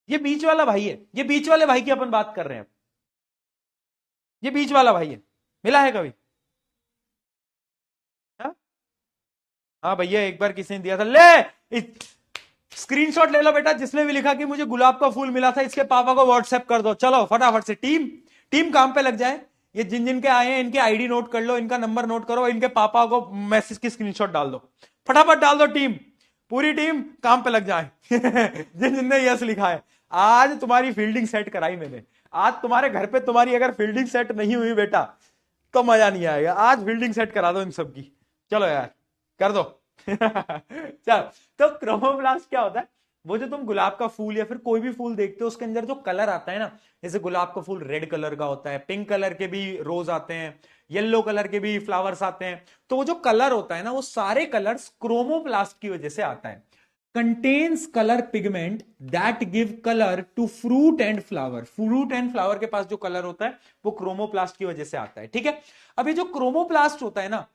ये बीच वाला भाई है, ये बीच वाले भाई की अपन बात कर रहे हैं। ये बीच वाला भाई है, मिला है कभी? हाँ, हाँ भैया, एक बार किसी ने दिया था, ले स्क्रीनशॉट ले लो बेटा, जिसने भी लिखा कि मुझे गुलाब का फूल मिला था इसके पापा को व्हाट्सएप कर दो। चलो फटाफट से टीम टीम काम पे लग जाए। ये जिन जिन के आए हैं इनके आईडी नोट कर लो, इनका नंबर नोट करो, इनके पापा को मैसेज की स्क्रीनशॉट डाल दो, फटाफट डाल दो। टीम, पूरी टीम काम पे लग जाए। जिन जिनने यस लिखा है, आज तुम्हारी फील्डिंग सेट कराई मैंने। आज तुम्हारे घर पे तुम्हारी अगर फील्डिंग सेट नहीं हुई बेटा तो मजा नहीं आएगा। आज फील्डिंग सेट करा दो इन सबकी, चलो यार कर दो। चलो, तो क्रोमोप्लास्ट क्या होता है? वो जो तुम गुलाब का फूल या फिर कोई भी फूल देखते हो उसके अंदर जो कलर आता है ना, जैसे गुलाब का फूल रेड कलर का होता है, पिंक कलर के भी रोज आते हैं, येलो कलर के भी फ्लावर्स आते हैं। तो वो जो कलर होता है ना, वो सारे कलर्स क्रोमोप्लास्ट की वजह से आता है। Contains colour pigment that give colour to fruit and flower. Fruit and flower के पास जो कलर होता है वो क्रोमोप्लास्ट की वजह से आता है। ठीक है, अब ये जो क्रोमोप्लास्ट होता है ना,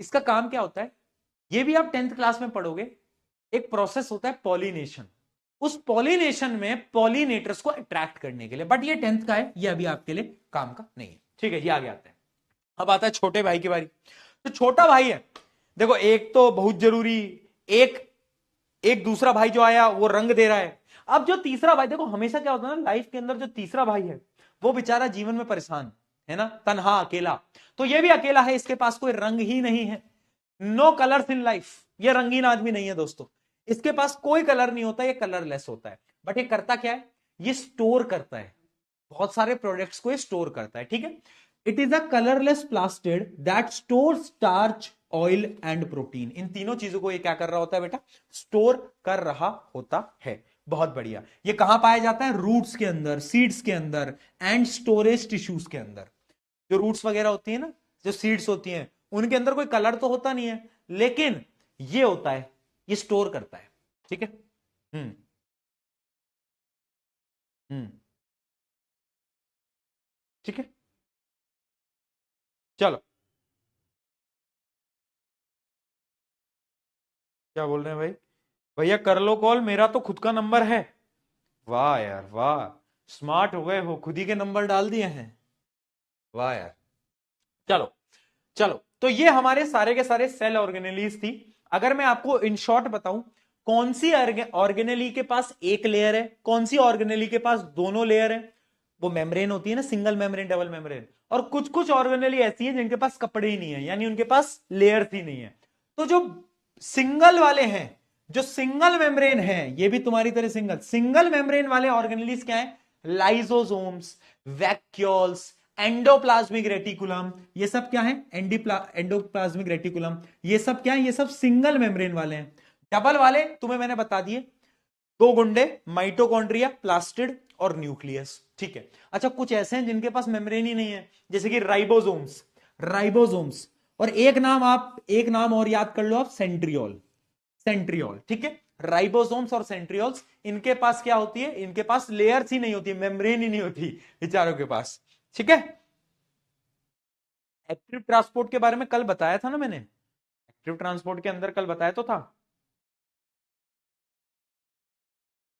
इसका काम क्या होता है? ये भी आप 10th क्लास में पढ़ोगे। एक प्रोसेस होता है पॉलिनेशन, उस पॉलिनेशन में पॉलिनेटर्स को अट्रैक्ट करने के लिए, बट ये 10th का है, ये अभी आपके लिए काम का नहीं है। ठीक है, ये आगे आता है। अब आता है छोटे भाई की बारी। तो छोटा भाई है, देखो एक तो बहुत जरूरी, एक एक दूसरा भाई जो आया वो रंग दे रहा है। अब जो तीसरा भाई, देखो हमेशा क्या होता है ना लाइफ के अंदर, जो तीसरा भाई है वो बेचारा जीवन में परेशान है ना, तन्हा अकेला। तो ये भी अकेला है, इसके पास कोई रंग ही नहीं है। नो कलर्स इन लाइफ, ये रंगीन आदमी नहीं है दोस्तों, इसके पास कोई कलर नहीं होता, ये कलरलेस होता है। बट ये करता क्या है, ये स्टोर करता है, बहुत सारे प्रोडक्ट्स को ये स्टोर करता है। ठीक है, it is a colourless plastid that store starch, oil and protein. इन तीनों चीजों को ये क्या कर रहा होता है बेटा, स्टोर कर रहा होता है। बहुत बढ़िया। ये कहां पाया जाता है, रूट्स के अंदर, सीड्स के अंदर एंड स्टोरेज टिश्यूज के अंदर। जो रूट्स वगैरह होती है ना, जो सीड्स होती हैं, उनके अंदर कोई कलर तो होता नहीं है, लेकिन ये होता है, ये स्टोर करता है। ठीक है। हम्म हम्म ठीक है, चलो। क्या बोल रहे हैं भाई, भैया कर लो कॉल, मेरा तो खुद का नंबर है। वाह यार वाह, स्मार्ट हो गए हो, खुद ही के नंबर डाल दिए हैं। वाह यार। चलो चलो, तो ये हमारे सारे के सारे सेल ऑर्गेनेलीज थी। अगर मैं आपको इन शॉर्ट बताऊं, कौन सी ऑर्गेनेली के पास एक लेयर है, कौन सी ऑर्गेनेली के पास दोनों लेयर है, वो मेम्ब्रेन होती है ना, सिंगल मेम्ब्रेन, डबल मेम्ब्रेन। और कुछ कुछ ऑर्गेनेली ऐसी है जिनके पास कपड़े ही नहीं है, यानी उनके पास लेयर्स ही नहीं है। तो जो सिंगल वाले हैं, जो सिंगल मेम्ब्रेन है, ये भी तुम्हारी तरह सिंगल सिंगल मेम्ब्रेन वाले ऑर्गेनेलीज क्या है, लाइसोसोम्स, वैक्यूल्स, एंडोप्लाज्मिक रेटिकुलम, ये सब क्या है, एंडोप्लाज्मिक रेटिकुलम, ये सब क्या है, ये सब सिंगल मेम्ब्रेन वाले हैं। डबल वाले तुम्हें मैंने बता दिए, दो गुंडे, माइटोकॉन्ड्रिया, प्लास्टिड और न्यूक्लियस। ठीक है। अच्छा, कुछ ऐसे हैं जिनके पास मेम्ब्रेन ही नहीं है, जैसे कि राइबोसोम्स, राइबोसोम्स। और एक नाम और याद कर लो आप, सेंट्रियोल, सेंट्रियोल। ठीक है, राइबोसोम्स और सेंट्रियोल्स, इनके पास क्या होती है, इनके पास लेयर्स ही नहीं होती, मेम्ब्रेन ही नहीं होती बेचारों के पास। ठीक है। एक्टिव ट्रांसपोर्ट के बारे में कल बताया था ना मैंने, एक्टिव ट्रांसपोर्ट के अंदर कल बताया तो था।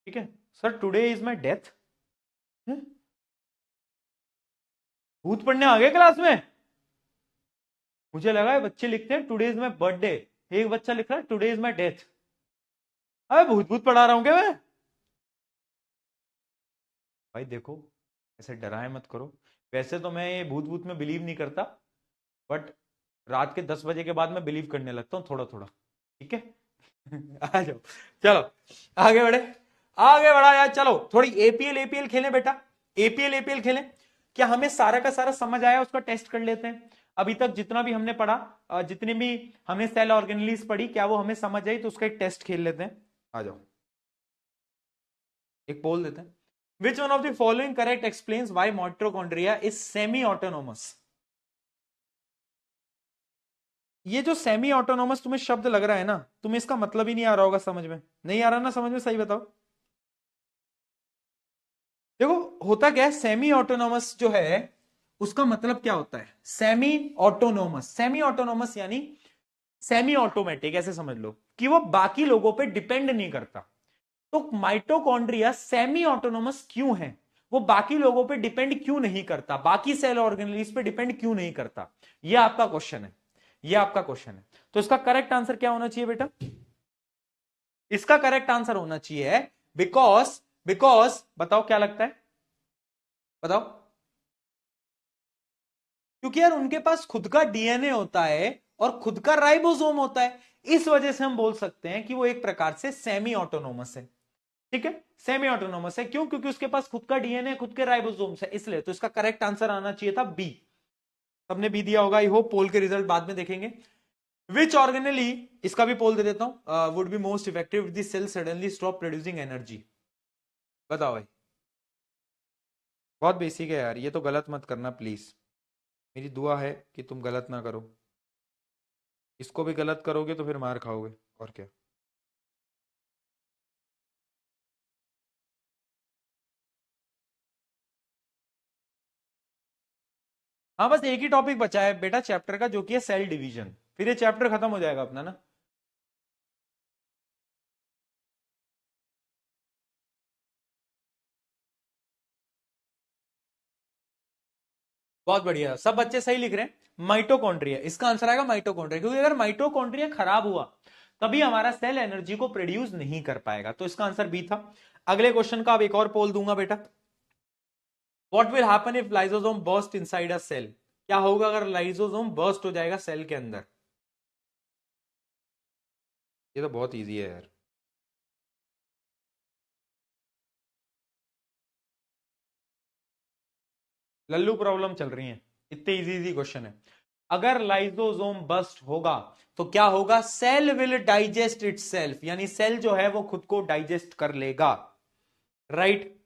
ठीक है sir, today is my death. भूत पढ़ने आ गए क्लास में, मुझे लगा है बच्चे लिखते हैं टुडे इज माई बर्थडे, एक बच्चा लिख रहा है टुडे इज माई डेथ। अरे भूत भूत पढ़ा रहा हूं क्या मैं। भाई देखो, ऐसे डराए मत करो। वैसे तो मैं ये भूत भूत में बिलीव नहीं करता, बट रात के 10 बजे के बाद मैं बिलीव करने लगता हूँ थोड़ा थोड़ा। ठीक है। आ जाओ, चलो आगे बढ़े, आगे बढ़ा यार। चलो थोड़ी एपीएल एपीएल खेलें बेटा, एपीएल एपीएल खेलें। क्या हमें सारा का सारा समझ आया, उसका टेस्ट कर लेते हैं। अभी तक जितना भी हमने पढ़ा, जितनी भी हमने सेल ऑर्गेनेलीज पढ़ी, क्या वो हमें समझ आई, तो उसका एक टेस्ट खेल लेते हैं। आ जाओ, एक पोल देते हैं। Which one of the following correct explains why mitochondria is semi autonomous. ये जो सेमी ऑटोनोमस तुम्हें शब्द लग रहा है ना, तुम्हें इसका मतलब ही नहीं आ रहा होगा समझ में, नहीं आ रहा ना समझ में, सही बताओ। देखो होता क्या है, सेमी ऑटोनोमस जो है उसका मतलब क्या होता है, सेमी ऑटोनोमस, सेमी ऑटोनोमस यानी सेमी ऑटोमेटिक, ऐसे समझ लो कि वो बाकी लोगों पे डिपेंड नहीं करता। तो माइटोकॉन्ड्रिया सेमी ऑटोनोमस क्यों है, वो बाकी लोगों पे डिपेंड क्यों नहीं करता, बाकी सेल ऑर्गेनेलीज पे डिपेंड क्यों नहीं करता, ये आपका क्वेश्चन है, ये आपका क्वेश्चन है। तो इसका करेक्ट आंसर क्या होना चाहिए बेटा, इसका करेक्ट आंसर होना चाहिए बिकॉज, बिकॉज बताओ क्या लगता है, बताओ। क्योंकि यार उनके पास खुद का डीएनए होता है और खुद का राइबोसोम होता है, इस वजह से हम बोल सकते हैं कि वो एक प्रकार से सेमी ऑटोनोमस है। ठीक है, सेमी ऑटोनोमस है, क्यों, क्योंकि उसके पास खुद का डीएनए, खुद के राइबोसोम्स है, इसलिए। तो इसका करेक्ट आंसर आना चाहिए था बी। सबने बी दिया होगा, आई होप। पोल के रिजल्ट बाद में देखेंगे। विच ऑर्गेनली, इसका भी पोल दे देता हूं, would be most effective if the cell suddenly stop producing energy. बताओ भाई, बहुत बेसिक है यार, ये तो गलत मत करना प्लीज, मेरी दुआ है कि तुम गलत ना करो। इसको भी गलत करोगे तो फिर मार खाओगे, और क्या। हाँ, बस एक ही टॉपिक बचा है बेटा चैप्टर का, जो कि है सेल डिवीजन, फिर ये चैप्टर खत्म हो जाएगा अपना ना। बहुत बढ़िया, सब बच्चे सही लिख रहे हैं। माइटोकॉन्ड्रिया, इसका आंसर आएगा माइटोकॉन्ड्रिया, क्योंकि अगर माइटोकॉन्ड्रिया खराब हुआ तभी हमारा सेल एनर्जी को प्रोड्यूस नहीं कर पाएगा, तो इसका आंसर बी था। अगले क्वेश्चन का अब एक और पोल दूंगा बेटा। What will happen if lysosome burst inside a cell? क्या होगा अगर लाइसोसोम बर्स्ट हो जाएगा सेल के अंदर? ये तो बहुत इजी है यार। लल्लू प्रॉब्लम चल रही है, इतने इजी इजी क्वेश्चन है। अगर लाइसोसोम बस्ट होगा तो क्या होगा? Cell will digest itself, यानी सेल जो है वो खुद को डाइजेस्ट कर लेगा, राइट?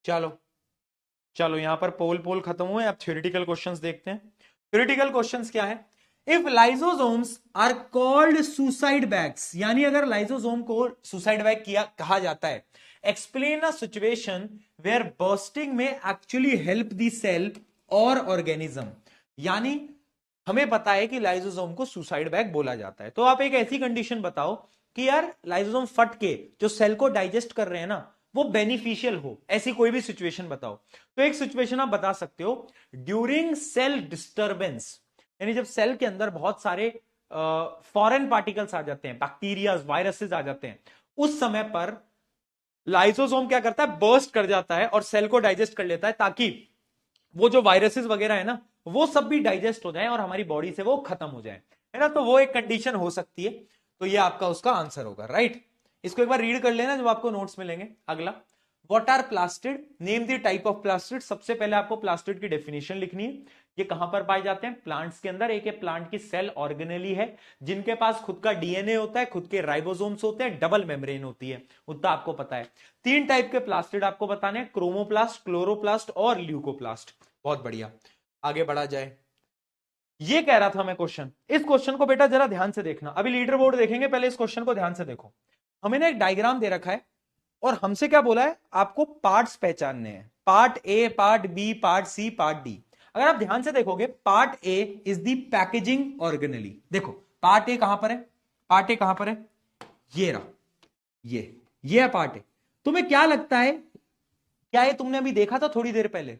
चलो चलो, यहां पर पोल पोल खत्म हुए, अब थ्योरेटिकल क्वेश्चंस देखते हैं। थ्योरेटिकल क्वेश्चंस क्या है? If lysosomes are called suicide bags, यानी अगर लाइसोसोम को सुसाइड बैग किया कहा जाता है, explain a situation where bursting may actually help the cell और ऑर्गेनिज्म। यानी हमें पता है कि लाइसोसोम को सुसाइड बैग बोला जाता है, तो आप एक ऐसी कंडीशन बताओ कि यार लाइसोसोम फट के जो सेल को डाइजेस्ट कर रहे हैं ना, वो बेनिफिशियल हो, ऐसी कोई भी सिचुएशन बताओ। तो एक सिचुएशन आप बता सकते हो, ड्यूरिंग सेल डिस्टर्बेंस, यानी जब सेल के अंदर बहुत सारे फॉरेन पार्टिकल्स आ जाते हैं, बैक्टीरिया वायरसेस आ जाते हैं, उस समय पर लाइसोसोम क्या करता है? बर्स्ट कर जाता है और सेल को डाइजेस्ट कर लेता है, ताकि वो जो वायरसेस वगैरह है ना, वो सब भी डाइजेस्ट हो जाए और हमारी बॉडी से वो खत्म हो जाए, है ना? तो वो एक कंडीशन हो सकती है, तो ये आपका उसका आंसर होगा, राइट? इसको एक बार रीड कर लेना जब आपको नोट्स मिलेंगे। अगला, what are plastid, name the type of plastid. सबसे पहले आपको प्लास्टिड की डेफिनेशन लिखनी है। ये कहां पर पाए जाते हैं? प्लांट्स के अंदर। एक प्लांट की सेल ऑर्गेनेली है जिनके पास खुद का डीएनए होता है, खुद के राइबोसोम्स होते हैं, डबल मेम्ब्रेन होती है, उतना आपको पता है। तीन टाइप के प्लास्टिड आपको बताने हैं, क्रोमोप्लास्ट, क्लोरोप्लास्ट और ल्यूकोप्लास्ट। बहुत बढ़िया, आगे बढ़ा जाए। ये कह रहा था मैं क्वेश्चन, इस क्वेश्चन को बेटा जरा ध्यान से देखना, अभी लीडर बोर्ड देखेंगे, पहले इस क्वेश्चन को ध्यान से देखो। हमें ना एक डायग्राम दे रखा है और हमसे क्या बोला है? आपको पार्ट्स पहचानने हैं, part A, part B, part C, part D. अगर आप ध्यान से देखोगे, part A is the packaging organelle. देखो पार्ट ए कहां पर है? पार्ट ए कहां पर है? ये रहा, ये है पार्ट ए। तुम्हें क्या लगता है, क्या ये तुमने अभी देखा था थोड़ी देर पहले?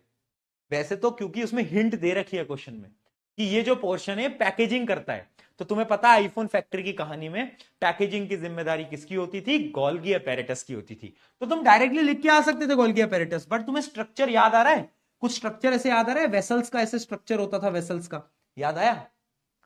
वैसे तो क्योंकि उसमें हिंट दे रखी है क्वेश्चन में कि ये जो पोर्शन है पैकेजिंग करता है, तो तुम्हें पता है आईफोन फैक्ट्री की कहानी में पैकेजिंग की जिम्मेदारी किसकी होती थी? गोल्गी अपैरेटस की होती थी। तो तुम डायरेक्टली लिख के आ सकते थे गोल्गी अपैरेटस, बट तुम्हें स्ट्रक्चर याद आ रहा है? कुछ स्ट्रक्चर ऐसे याद आ रहा है? वेसल्स का ऐसे स्ट्रक्चर होता था, वेसल्स का, याद आया?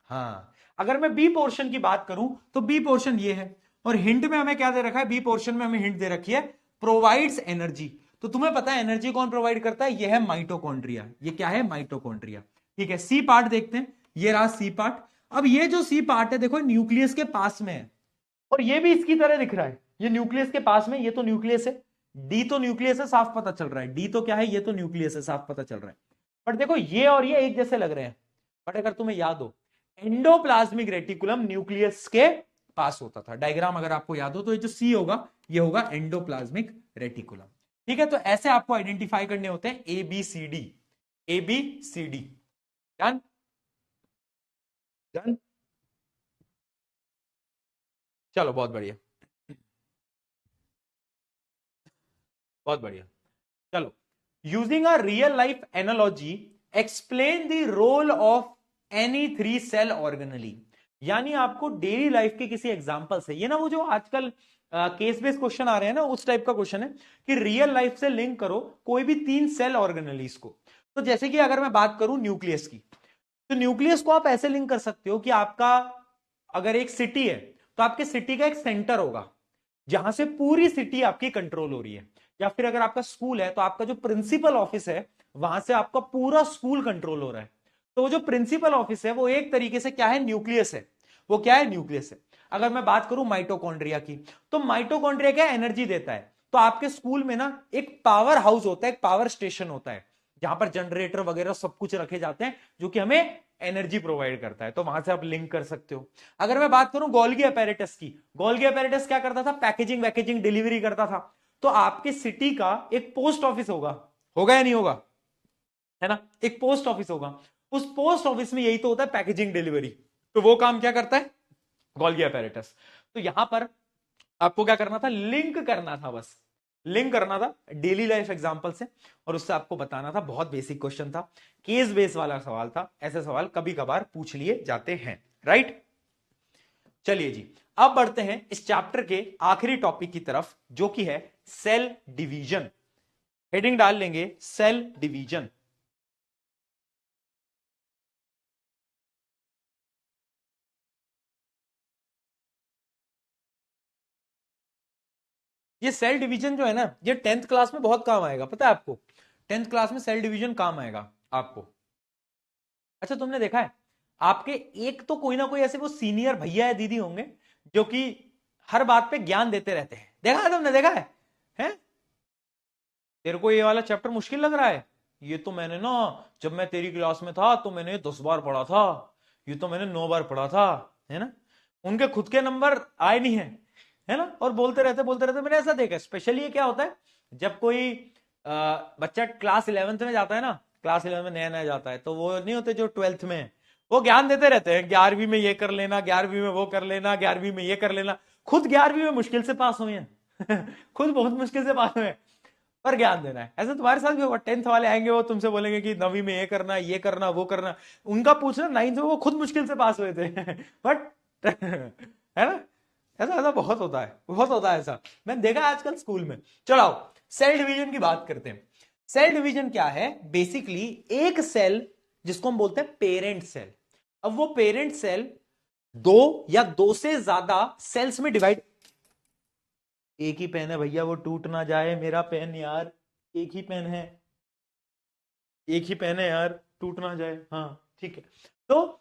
हाँ। अगर मैं बी पोर्शन की बात करूं तो बी पोर्शन ये है, और हिंट में हमें क्या दे रखा है? बी पोर्शन में हमें हिंट दे रखी है, प्रोवाइड्स एनर्जी। तो तुम्हें पता है एनर्जी कौन प्रोवाइड करता है? ये है माइटोकॉन्ड्रिया। ये क्या है? माइटोकॉन्ड्रिया। ठीक है, सी पार्ट देखते हैं, ये रहा सी पार्ट। अब ये जो सी पार्ट है देखो, न्यूक्लियस के पास में है, और ये भी इसकी तरह दिख रहा है, ये न्यूक्लियस के पास में, ये तो न्यूक्लियस है, डी तो न्यूक्लियस है, साफ पता चल रहा है, डी तो क्या है? ये तो न्यूक्लियस है, साफ पता चल रहा है। बट देखो ये और ये एक जैसे लग रहे हैं, बट अगर तुम्हें याद हो, एंडोप्लाज्मिक रेटिकुलम न्यूक्लियस के पास होता था। डायग्राम अगर आपको याद हो तो ये जो सी होगा, ये होगा एंडोप्लाज्मिक रेटिकुलम। ठीक है, तो ऐसे आपको आइडेंटिफाई करने होते हैं A B C D, A B C D. Done done, चलो बहुत बढ़िया, बहुत बढ़िया। चलो, using a real life analogy explain the role of any three cell organelle. यानी आपको डेली लाइफ के किसी एग्जांपल से, ये ना वो जो आजकल केस बेस्ड क्वेश्चन आ रहे हैं ना, उस टाइप का क्वेश्चन है कि रियल लाइफ से लिंक करो कोई भी तीन सेल ऑर्गेनलीज को। तो जैसे कि अगर मैं बात करूं न्यूक्लियस की, तो न्यूक्लियस को आप ऐसे लिंक कर सकते हो कि आपका अगर एक सिटी है, तो आपके सिटी का एक सेंटर होगा जहां से पूरी सिटी आपकी कंट्रोल हो रही है। या फिर अगर आपका स्कूल है, तो आपका जो प्रिंसिपल ऑफिस है, वहां से आपका पूरा स्कूल कंट्रोल हो रहा है। तो वो जो प्रिंसिपल ऑफिस है, वो एक तरीके से क्या है? न्यूक्लियस है। वो क्या है? न्यूक्लियस है। अगर मैं बात करूं माइटोकॉन्ड्रिया की, तो माइटोकॉन्ड्रिया क्या एनर्जी देता है? तो आपके स्कूल में ना एक पावर हाउस होता है, एक पावर स्टेशन होता है, जहां पर जनरेटर वगैरह सब कुछ रखे जाते हैं, जो कि हमें एनर्जी प्रोवाइड करता है। तो वहां से आप लिंक कर सकते हो। अगर मैं बात करूं गोल्गी अपैरेटस की, गोल्गी अपैरेटस क्या करता था? पैकेजिंग वैकेजिंग डिलीवरी करता था। तो आपके सिटी का एक पोस्ट ऑफिस होगा, होगा या नहीं होगा? है ना, एक पोस्ट ऑफिस होगा। उस पोस्ट ऑफिस में यही तो होता है, पैकेजिंग डिलीवरी। तो वो काम क्या करता है? Golgi apparatus. तो यहां पर आपको क्या करना था? लिंक करना था बस लिंक करना था डेली लाइफ एग्जांपल से और उससे आपको बताना था। बहुत बेसिक क्वेश्चन था, केस बेस वाला सवाल था। ऐसे सवाल कभी कभार पूछ लिए जाते हैं, राइट। चलिए जी, अब बढ़ते हैं इस चैप्टर के आखिरी टॉपिक की तरफ, जो कि है सेल डिवीजन। हेडिंग डाल लेंगे सेल डिवीजन। ये सेल डिवीजन जो है ना, ये 10th क्लास में बहुत काम आएगा, पता है आपको। 10th क्लास में सेल डिवीजन काम आएगा आपको। अच्छा, तुमने देखा है आपके एक तो कोई ना कोई ऐसे वो सीनियर भैया या दीदी होंगे जो कि हर बात पे ज्ञान देते रहते हैं। देखा है तुमने, देखा है, हैं? तेरे को ये वाला चैप्टर मुश्किल लग रहा है, ये तो मैंने ना, जब मैं तेरी क्लास में था तो मैंने 10 बार पढ़ा था, ये तो मैंने 9 बार पढ़ा था, है ना। उनके खुद के नंबर आए नहीं है ना, और बोलते रहते। मैंने ऐसा देखा, स्पेशली ये क्या होता है जब कोई बच्चा क्लास 11th में जाता है ना, क्लास 11 में नया नया जाता है, तो वो नहीं होते जो 12th में है, वो ज्ञान देते रहते हैं, 11वीं में ये कर लेना, 11वीं में वो कर लेना, 11वीं में ये कर लेना। खुद 11वीं में मुश्किल से पास हुए हैं खुद बहुत मुश्किल से पास हुए हैं, पर ज्ञान देना है। ऐसे तुम्हारे साथ भी होगा, 10th वाले आएंगे, वो तुमसे बोलेंगे कि 9वीं में ये करना, ये करना, वो करना। उनका पूछना 9th में वो खुद मुश्किल से पास हुए थे बट है ना, ऐसा ऐसा बहुत होता है, बहुत होता है ऐसा, मैंने देखा है आजकल स्कूल में। चलो आओ सेल डिवीजन की बात करते हैं। सेल डिवीजन क्या है, बेसिकली एक सेल जिसको हम बोलते हैं पेरेंट सेल। अब वो पेरेंट सेल दो या दो से ज्यादा सेल्स में डिवाइड, एक ही पेन है भैया, वो टूट ना जाए मेरा पेन यार, एक ही पेन है, एक ही पेन है यार, टूट ना जाए। हाँ ठीक है। तो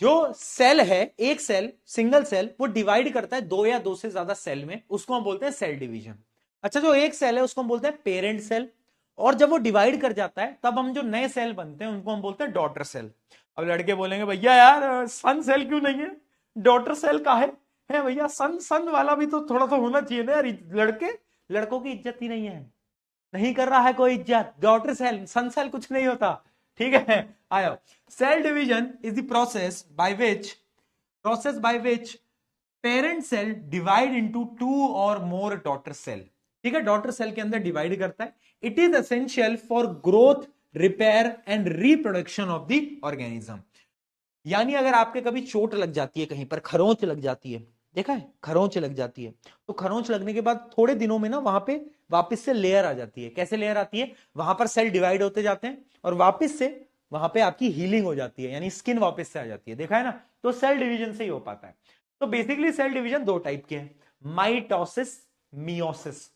जो सेल है, एक सेल, सिंगल सेल, वो डिवाइड करता है दो या दो से ज्यादा सेल में, उसको हम बोलते हैं सेल डिवीजन। अच्छा, जो एक सेल है उसको हम बोलते हैं पेरेंट सेल, और जब वो डिवाइड कर जाता है तब हम जो नए सेल बनते हैं उनको हम बोलते हैं डॉटर सेल। अब लड़के बोलेंगे भैया यार सन सेल क्यों नहीं है, डॉटर सेल का है भैया, सन सन वाला भी तो थोड़ा सा होना चाहिए ना यार। लड़के, लड़कों की इज्जत ही नहीं है, नहीं कर रहा है कोई इज्जत। डॉटर सेल सन सेल कुछ नहीं होता, ठीक है। आयो, cell division is the process by which parent cell divide into two और मोर डॉटर सेल। ठीक है, डॉटर सेल के अंदर डिवाइड करता है। It is essential for growth, repair and reproduction of the organism. यानी अगर आपके कभी चोट लग जाती है, कहीं पर खरोंच लग जाती है, देखा है खरोंच लग जाती है, तो खरोंच लगने के बाद थोड़े दिनों में ना वहां पे वापस से लेयर आ जाती है। कैसे लेयर आती है, वहां पर सेल डिवाइड होते जाते हैं और वापस से वहां पे आपकी हीलिंग हो जाती है, यानी स्किन वापस से आ जाती है, देखा है ना। तो सेल डिवीजन से ही हो पाता है। तो बेसिकली सेल डिवीजन दो टाइप के हैं, माइटोसिस, मियोसिस।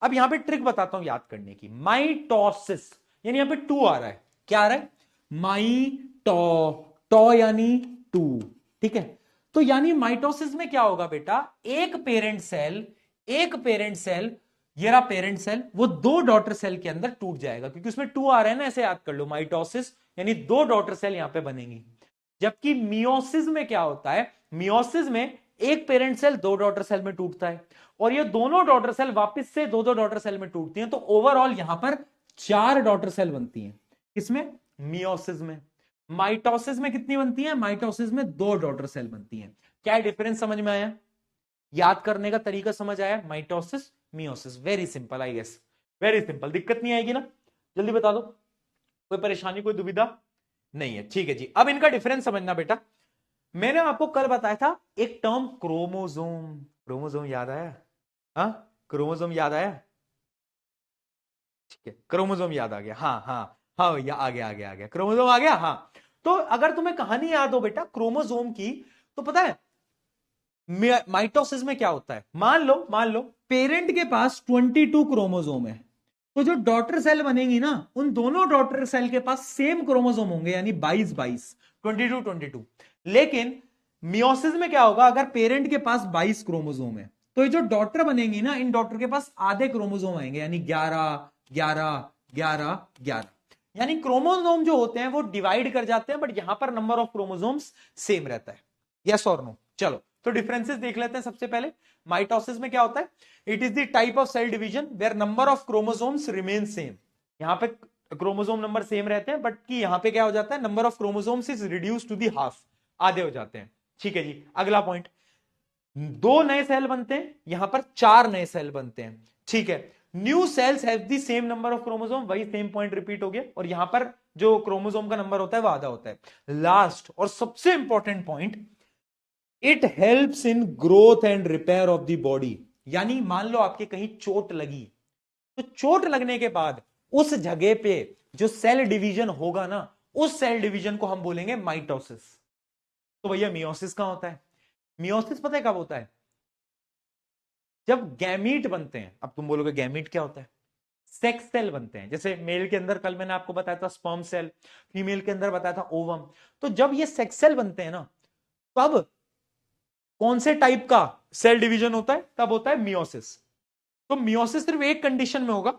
अब यहां पे ट्रिक बताता हूं याद करने की। माइटोसिस यानी यहां पे टू आ रहा है, क्या आ रहा है, माइटो, टो यानी टू, ठीक है। तो यानी माइटोसिस में क्या होगा बेटा, एक पेरेंट सेल, एक पेरेंट सेल, ये रहा पेरेंट सेल, वो दो डॉटर सेल के अंदर टूट जाएगा, क्योंकि उसमें टू आ रहा है ना, ऐसे याद कर लो। माइटोसिस यानी दो डॉटर सेल यहां पे बनेंगी। जबकि मियोसिस में क्या होता है, मियोसिस में एक पेरेंट सेल दो डॉटर सेल में टूटता है, और ये दोनों डॉटर सेल वापस से दो दो डॉटर सेल में टूटती हैं, तो ओवरऑल यहां पर चार डॉटर सेल बनती हैं। किसमें, मियोसिस में। माइटोसिस में कितनी बनती है, माइटोसिस में दो डॉटर सेल बनती हैं। क्या डिफरेंस समझ में आया, याद करने का तरीका समझ आया, mitosis meiosis, very simple I guess, very simple, दिक्कत नहीं आएगी ना, जल्दी बता दो, कोई परेशानी कोई दुविधा नहीं है, ठीक है जी। अब इनका डिफरेंस समझना बेटा, मैंने आपको कल बताया था एक टर्म क्रोमोसोम, क्रोमोसोम याद आया, हाँ क्रोमोसोम याद आया, ठीक है क्रोमोसोम याद आ गया, हाँ हाँ हाँ भैया आ गया आ गया आ गया, क्रोमोसोम आ गया। हाँ, तो अगर तुम्हें कहानी याद हो बेटा क्रोमोसोम की, तो पता है माइटोसिस में क्या होता है, मान लो पेरेंट के पास 22 क्रोमोसोम है, तो जो डॉटर सेल बनेगी ना, उन दोनों डॉटर सेल के पास सेम क्रोमोसोम होंगे, यानी 22 22। लेकिन मियोसिस में क्या होगा, अगर पेरेंट के पास 22 क्रोमोसोम है, तो ये जो डॉटर बनेंगी ना, इन डॉटर के पास आधे क्रोमोसोम आएंगे, यानी 11 11 11 11। यानी क्रोमोसोम जो होते हैं वो डिवाइड कर जाते हैं, बट यहां पर नंबर ऑफ क्रोमोसोम्स सेम रहता है। यस और नो, चलो तो डिफरेंसेस देख लेते हैं। सबसे पहले माइटोसिस में क्या होता है, it is the type of cell division where number of chromosomes remain same. यहां पे क्रोमोसोम नंबर सेम रहते हैं, बट कि यहां पे क्या हो जाता है, number of chromosomes is reduce to the half, आधे हो जाते हैं। ठीक है जी, अगला पॉइंट, दो नए सेल बनते हैं, यहां पर चार नए सेल बनते हैं। ठीक है, new cells have the same number of chromosome, वही सेम पॉइंट रिपीट हो गया, और यहां पर जो क्रोमोसोम का नंबर होता है वो आधा होता है। लास्ट और सबसे important point, it helps in growth and repair of the body. यानी मान लो आपके कहीं चोट लगी, तो चोट लगने के बाद उस जगह पे जो सेल डिवीजन होगा ना, उस सेल डिवीजन को हम बोलेंगे माइटोसिस। तो भैया मियोसिस कहां होता है? मियोसिस पता है कब होता है? जब गैमीट बनते हैं। अब तुम बोलोगे गैमीट क्या होता है? सेक्स सेल बनते हैं। जैसे मेल के अंदर कल मैंने आपको बताया था स्पर्म सेल, फीमेल के अंदर बताया था ओवम। तो जब ये सेक्स सेल बनते हैं ना, तब कौन से टाइप का सेल डिवीजन होता है? तब होता है मियोसिस। तो मियोसिस सिर्फ एक कंडीशन में होगा,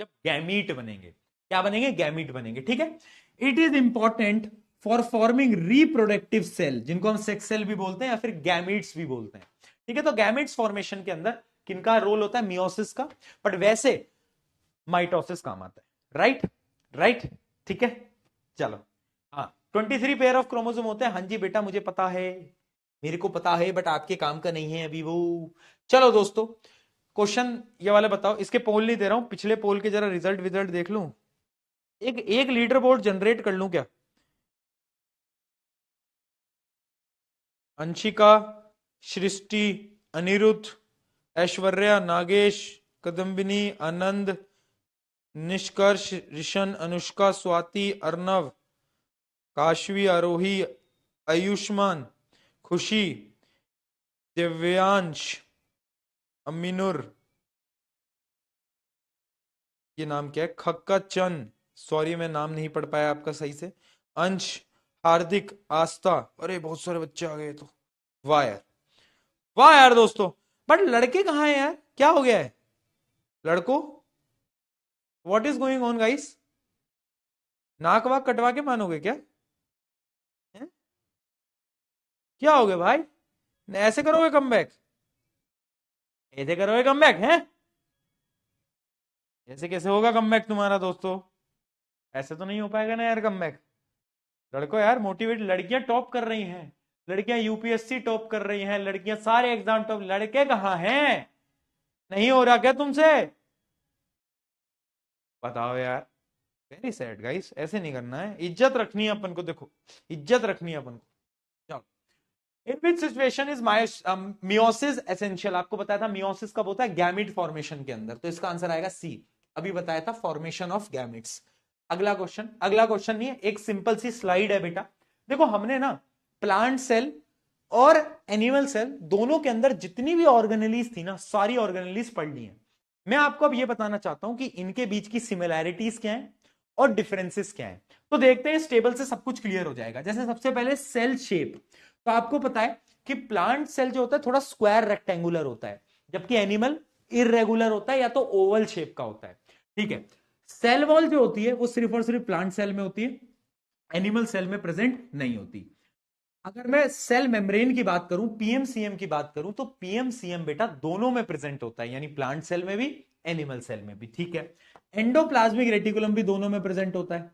जब गैमीट बनेंगे। क्या बनेंगे? गैमीट बनेंगे, ठीक है। It is important for forming reproductive cell, जिनको हम सेक्स सेल भी बोलते हैं या फिर गैमीट्स भी बोलते हैं, ठीक है। तो गैमीट्स फॉर्मेशन के अंदर किनका रोल होता है? मियोसिस का। बट वैसे माइटोसिस काम आता है। राइट राइट, ठीक है। चलो, हाँ 23 पेयर ऑफ क्रोमोसोम होते हैं। हाँ जी बेटा मुझे पता है, मेरे को पता है, बट आपके काम का नहीं है अभी वो। चलो दोस्तों, क्वेश्चन ये वाला बताओ। इसके पोल नहीं दे रहा हूं, पिछले पोल के जरा रिजल्ट विजल्ट देख लूं, एक लीडर बोर्ड जनरेट कर लूं क्या? अंशिका, सृष्टि, अनिरुद्ध, ऐश्वर्या, नागेश, कदम्बिनी, आनंद, निष्कर्ष, ऋषण, अनुष्का, स्वाति, अर्णव, काशवी, आरोही, आयुष्मान, खुशी, दिव्यांश, अमीनुर, ये नाम क्या है, खक्का चंद, सॉरी मैं नाम नहीं पढ़ पाया आपका सही से, अंश, हार्दिक, आस्था। अरे बहुत सारे बच्चे आ गए तो। वाह यार, वाह यार दोस्तों। बट लड़के कहाँ हैं यार? क्या हो गया है लड़कों? What is going on guys? नाक वाक कटवा के मानोगे क्या? हैं? क्या हो गया भाई? ऐसे करोगे कमबैक? ऐसे करोगे कमबैक है? ऐसे कैसे होगा कमबैक तुम्हारा दोस्तों? ऐसे तो नहीं हो पाएगा ना यार कमबैक। लड़कों यार मोटिवेट, लड़कियां टॉप कर रही हैं, लड़कियां यूपीएससी टॉप कर रही हैं, लड़कियां सारे एग्जाम टॉप, लड़के कहाँ हैं? नहीं हो रहा क्या तुमसे? बताओ यार। वेरी सैड गाइस, ऐसे नहीं करना है, इज्जत रखनी है अपन को। देखो इज्जत रखनी है अपन को। चलो, in which situation is meiosis essential? आपको बताया था मियोसिस कब होता है? गैमिट फॉर्मेशन के अंदर। तो इसका आंसर आएगा सी। अभी बताया था फॉर्मेशन ऑफ गैमिट्स। अगला क्वेश्चन, अगला क्वेश्चन नहीं है, एक सिंपल सी स्लाइड है बेटा। देखो हमने ना प्लांट सेल और एनिमल सेल दोनों के अंदर जितनी भी ऑर्गेनेलीज थी ना, सारी ऑर्गेनेलीज पढ़ ली हैं। मैं आपको अब ये बताना चाहता हूं कि इनके बीच की सिमिलैरिटीज क्या है और डिफरेंसेस क्या है। तो देखते हैं, इस टेबल से सब कुछ क्लियर हो जाएगा। जैसे सबसे पहले सेल शेप, तो आपको पता है कि प्लांट सेल जो होता है थोड़ा स्क्वायर रेक्टेंगुलर होता है, जबकि एनिमल इरेगुलर होता है या तो ओवल शेप का होता है, ठीक है। सेल वॉल जो होती है वो सिर्फ और सिर्फ प्लांट सेल में होती है, एनिमल सेल में प्रेजेंट नहीं होती। अगर मैं सेल मेम्ब्रेन की बात करूं, पीएमसीएम की बात करूं, तो पीएमसीएम बेटा दोनों में प्रेजेंट होता है, यानी प्लांट सेल में भी एनिमल सेल में भी, ठीक है। एंडोप्लाज्मिक रेटिकुलम भी दोनों में प्रेजेंट होता है,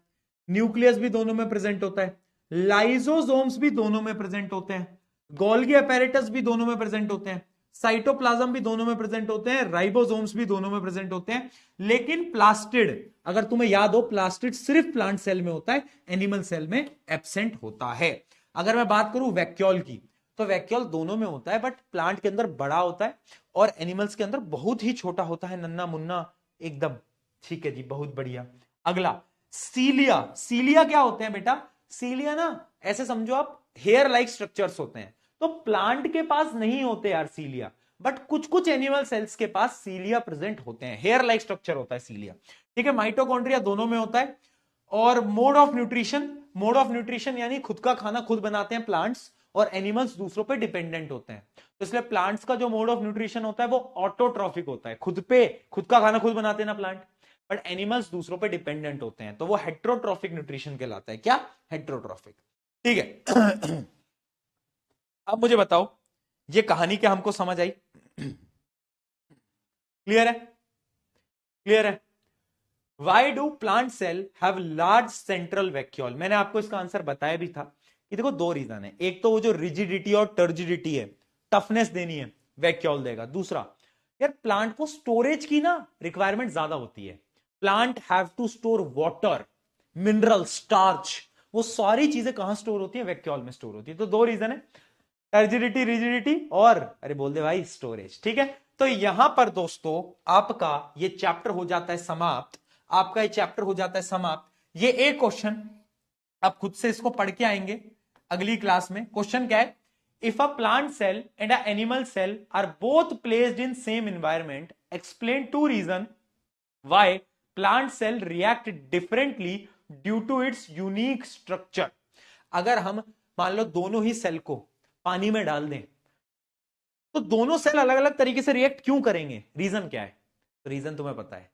न्यूक्लियस भी दोनों में प्रेजेंट होता है, लाइजोसोम्स भी दोनों में प्रेजेंट होते हैं, गोल्गी अपैरेटस भी दोनों में प्रेजेंट होते हैं, साइटोप्लाज्म भी दोनों में प्रेजेंट होते हैं, राइबोसोम्स भी दोनों में प्रेजेंट होते हैं। लेकिन प्लास्टिड, अगर तुम्हें याद हो, प्लास्टिड सिर्फ प्लांट सेल में होता है, एनिमल सेल में एब्सेंट होता है। अगर मैं बात करूं वैक्यूल की, तो वैक्यूल दोनों में होता है, बट प्लांट के अंदर बड़ा होता है और एनिमल्स के अंदर बहुत ही छोटा होता है, नन्ना मुन्ना एकदम, ठीक है जी, बहुत बढ़िया। अगला सीलिया, सीलिया क्या होते हैं बेटा? सीलिया ना ऐसे समझो आप, हेयर लाइक स्ट्रक्चर्स होते हैं। तो प्लांट के पास नहीं होते यार सीलिया, बट कुछ कुछ एनिमल सेल्स के पास सीलिया प्रेजेंट होते हैं, हेयर लाइक स्ट्रक्चर होता है सीलिया, ठीक है। माइटोकॉन्ड्रिया दोनों में होता है। और mode of nutrition, mode of nutrition यानी खुद का खाना खुद बनाते हैं प्लांट्स, और एनिमल्स दूसरों पे डिपेंडेंट होते हैं। तो इसलिए प्लांट्स का जो मोड ऑफ न्यूट्रिशन होता है वो ऑटोट्रॉफिक होता है, खुद का खाना खुद बनाते हैं ना प्लांट, बट एनिमल्स दूसरों पे डिपेंडेंट होते हैं, तो वो हेट्रोट्रॉफिक न्यूट्रिशन कहलाता है। क्या? हेट्रोट्रॉफिक, ठीक है। अब मुझे बताओ, ये कहानी क्या हमको समझ आई? क्लियर है? क्लियर है? Why do plant cell have large central vacuole? मैंने आपको इसका आंसर बताया भी था कि देखो दो रीजन है, एक तो वो जो रिजिडिटी और टर्जिडिटी है, टफनेस देनी है, वैक्यूल देगा। दूसरा यार प्लांट को स्टोरेज की ना रिक्वायरमेंट ज्यादा होती है। Plant have to store water, mineral, starch, वो सारी चीजें कहां स्टोर होती है? वैक्यूल में स्टोर होती है। तो दो रीजन है, टर्जिडिटी, रिजिडिटी, और अरे बोल दे भाई स्टोरेज। ठीक है, तो यहां पर दोस्तों आपका ये चैप्टर हो जाता है समाप्त। आपका ये चैप्टर हो जाता है समाप्त। ये एक क्वेश्चन आप खुद से इसको पढ़ के आएंगे अगली क्लास में। क्वेश्चन क्या है? If a plant cell and a animal cell are both placed in same environment, explain two reason why plant cell react differently due to its unique structure. अगर हम मान लो दोनों ही सेल को पानी में डाल दें तो दोनों सेल अलग अलग तरीके से रिएक्ट क्यों करेंगे? रीजन क्या है? रीजन तुम्हें पता है,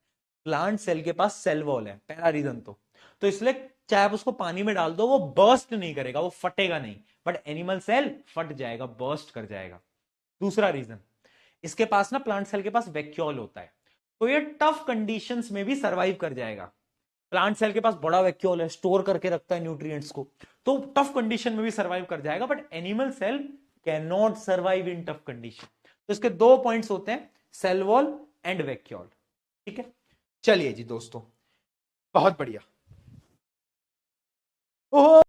प्लांट सेल के पास सेल वॉल है, पहला रीजन। तो इसलिए चाहे आप उसको पानी में डाल दो वो बर्स्ट नहीं करेगा, वो फटेगा नहीं। बट एनिमल सेल फट जाएगा, बर्स्ट कर जाएगा। दूसरा रीजन, इसके पास ना प्लांट सेल के पास वैक्यूल होता है, तो ये टफ कंडीशंस में भी सरवाइव कर जाएगा। प्लांट सेल के पास बड़ा वैक्यूल है, स्टोर करके रखता है न्यूट्रिएंट्स को, तो टफ कंडीशन में भी सरवाइव कर जाएगा। But animal cell can not survive in tough condition. तो इसके दो पॉइंट्स होते हैं, सेल वॉल एंड वैक्यूल। ठीक है, चलिए जी दोस्तों, बहुत बढ़िया। ओहो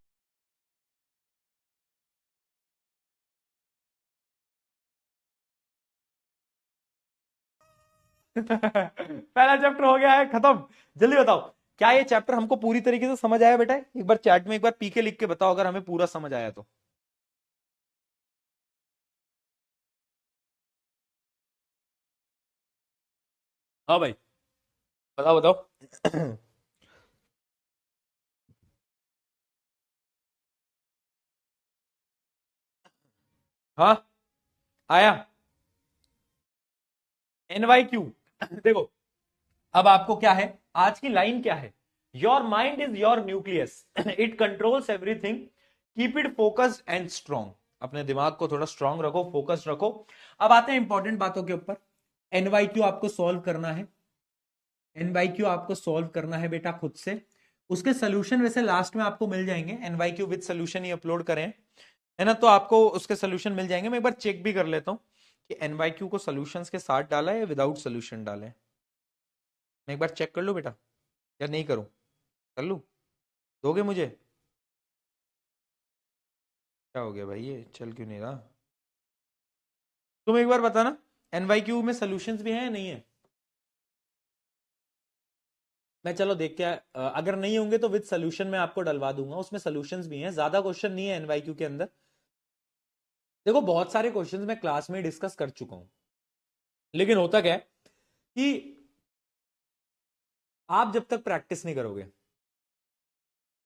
पहला चैप्टर हो गया है खत्म। जल्दी बताओ, क्या ये चैप्टर हमको पूरी तरीके से समझ आया बेटा? एक बार चैट में एक बार पी के लिख के बताओ अगर हमें पूरा समझ आया तो। हाँ भाई, बताओ बताओ। हाँ, आया NYQ। देखो, अब आपको क्या है, आज की लाइन क्या है? Your mind is your nucleus, it controls everything, keep it focused and strong. अपने दिमाग को थोड़ा स्ट्रांग रखो, फोकस्ड रखो। अब आते हैं इंपॉर्टेंट बातों के ऊपर। NYQ आपको सॉल्व करना है। NYQ आपको सॉल्व करना है बेटा खुद से। उसके सोल्यूशन वैसे लास्ट में आपको मिल जाएंगे, NYQ with solution he upload करें, है ना? तो आपको उसके सोल्यूशन मिल जाएंगे। मैं एक बार चेक भी कर लेता हूँ कि NYQ को सोल्यूशंस के साथ डाला है या विदाउट सोल्यूशन डाला है। मैं एक बार चेक कर लूँ बेटा, या नहीं करूँ? कर लूँ? दोगे मुझे? क्या हो गया भाई, ये चल क्यों नहीं रहा? तुम एक बार बताना, NYQ में सोल्यूशंस भी हैं या नहीं है? मैं चलो देख के अगर नहीं होंगे तो विद सोल्यूशन में आपको डलवा दूंगा। उसमें सोल्यूशंस भी हैं, ज्यादा क्वेश्चन नहीं है NYQ के अंदर। देखो, बहुत सारे क्वेश्चंस मैं क्लास में डिस्कस कर चुका हूं, लेकिन होता क्या है कि आप जब तक प्रैक्टिस नहीं करोगे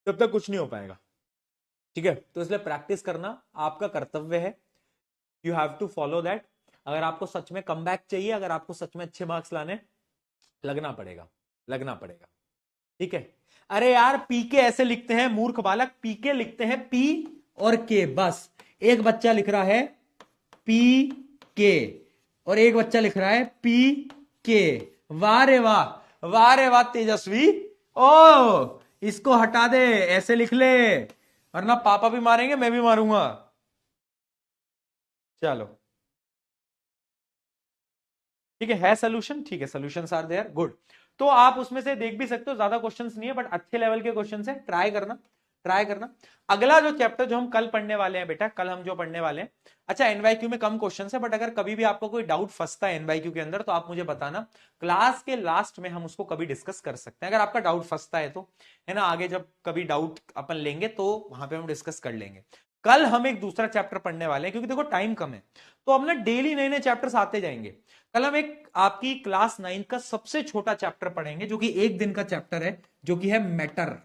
तब तक कुछ नहीं हो पाएगा। ठीक है, तो इसलिए प्रैक्टिस करना आपका कर्तव्य है। You have to follow that. अगर आपको सच में कम बैक चाहिए, अगर आपको सच में अच्छे मार्क्स लाने, लगना पड़ेगा, लगना पड़ेगा। ठीक है। अरे यार, पीके ऐसे लिखते हैं मूर्ख बालक, पीके लिखते हैं पी और के, बस। एक बच्चा लिख रहा है पी के और एक बच्चा लिख रहा है पी के। वाह रे वाह, वाह रे वाह तेजस्वी। ओ, इसको हटा दे, ऐसे लिख ले, वरना पापा भी मारेंगे, मैं भी मारूंगा। चलो, ठीक है सोल्यूशन, ठीक है, सोल्यूशंस आर देयर, गुड। तो आप उसमें से देख भी सकते हो, ज्यादा क्वेश्चंस नहीं है बट अच्छे लेवल के क्वेश्चंस है। ट्राई करना, ट्राई करना। अगला जो चैप्टर जो हम कल पढ़ने वाले हैं बेटा, कल हम जो पढ़ने वाले हैं, अच्छा NYQ में कम क्वेश्चंस है, बट अगर कभी भी आपको कोई डाउट फंसता है NYQ के अंदर तो आप मुझे बताना, क्लास के लास्ट में हम उसको कभी डिस्कस कर सकते हैं। अगर आपका डाउट फंसता है तो, है ना, आगे जब कभी डाउट अपन लेंगे तो वहां पे हम डिस्कस कर लेंगे। कल हम एक दूसरा चैप्टर पढ़ने वाले हैं, क्योंकि देखो टाइम कम है, तो अब ना डेली नए नए चैप्टर्स आते जाएंगे। कल हम एक आपकी क्लास 9 का सबसे छोटा चैप्टर पढ़ेंगे, जो कि एक दिन का चैप्टर है, जो कि है मैटर,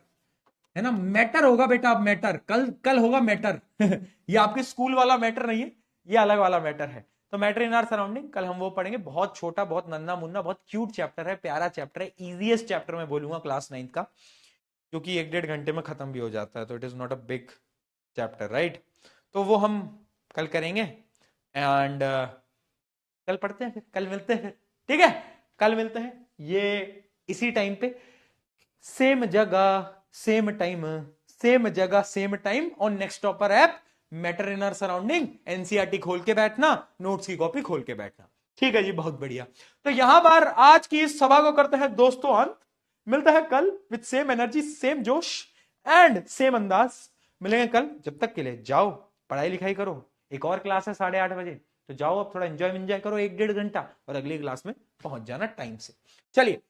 है ना? मैटर होगा बेटा, अब मैटर कल कल होगा मैटर। ये आपके स्कूल वाला मैटर नहीं है, ये अलग वाला मैटर है। तो मैटर इन आर सराउंडिंग कल हम वो पढ़ेंगे। बहुत छोटा, बहुत नन्ना मुन्ना, बहुत क्यूट चैप्टर है, प्यारा चैप्टर है, इजीएस्ट चैप्टर मैं बोलूंगा क्लास 9 का, जो कि 1-1.5 घंटे में खत्म भी हो जाता है। तो it is not a big chapter, right? तो वो हम कल करेंगे। एंड कल पढ़ते हैं, फिर कल मिलते हैं फिर। ठीक है, कल मिलते हैं ये इसी टाइम पे, सेम जगह सेम टाइम, सेम जगह same time, on next topper app, matter in our surrounding. NCERT खोल के बैठना, नोट्स की कॉपी खोल के बैठना। ठीक है जी, बहुत बढ़िया। तो यहां पर आज की इस सभा को करते हैं दोस्तों अंत। मिलता है कल विद सेम एनर्जी, सेम जोश एंड सेम अंदाज। मिलेंगे कल, जब तक के लिए जाओ पढ़ाई लिखाई करो। एक और क्लास है 8:30 बजे, तो जाओ अब थोड़ा एंजॉय करो 1-1.5 घंटा, और अगली क्लास में पहुंच जाना टाइम से। चलिए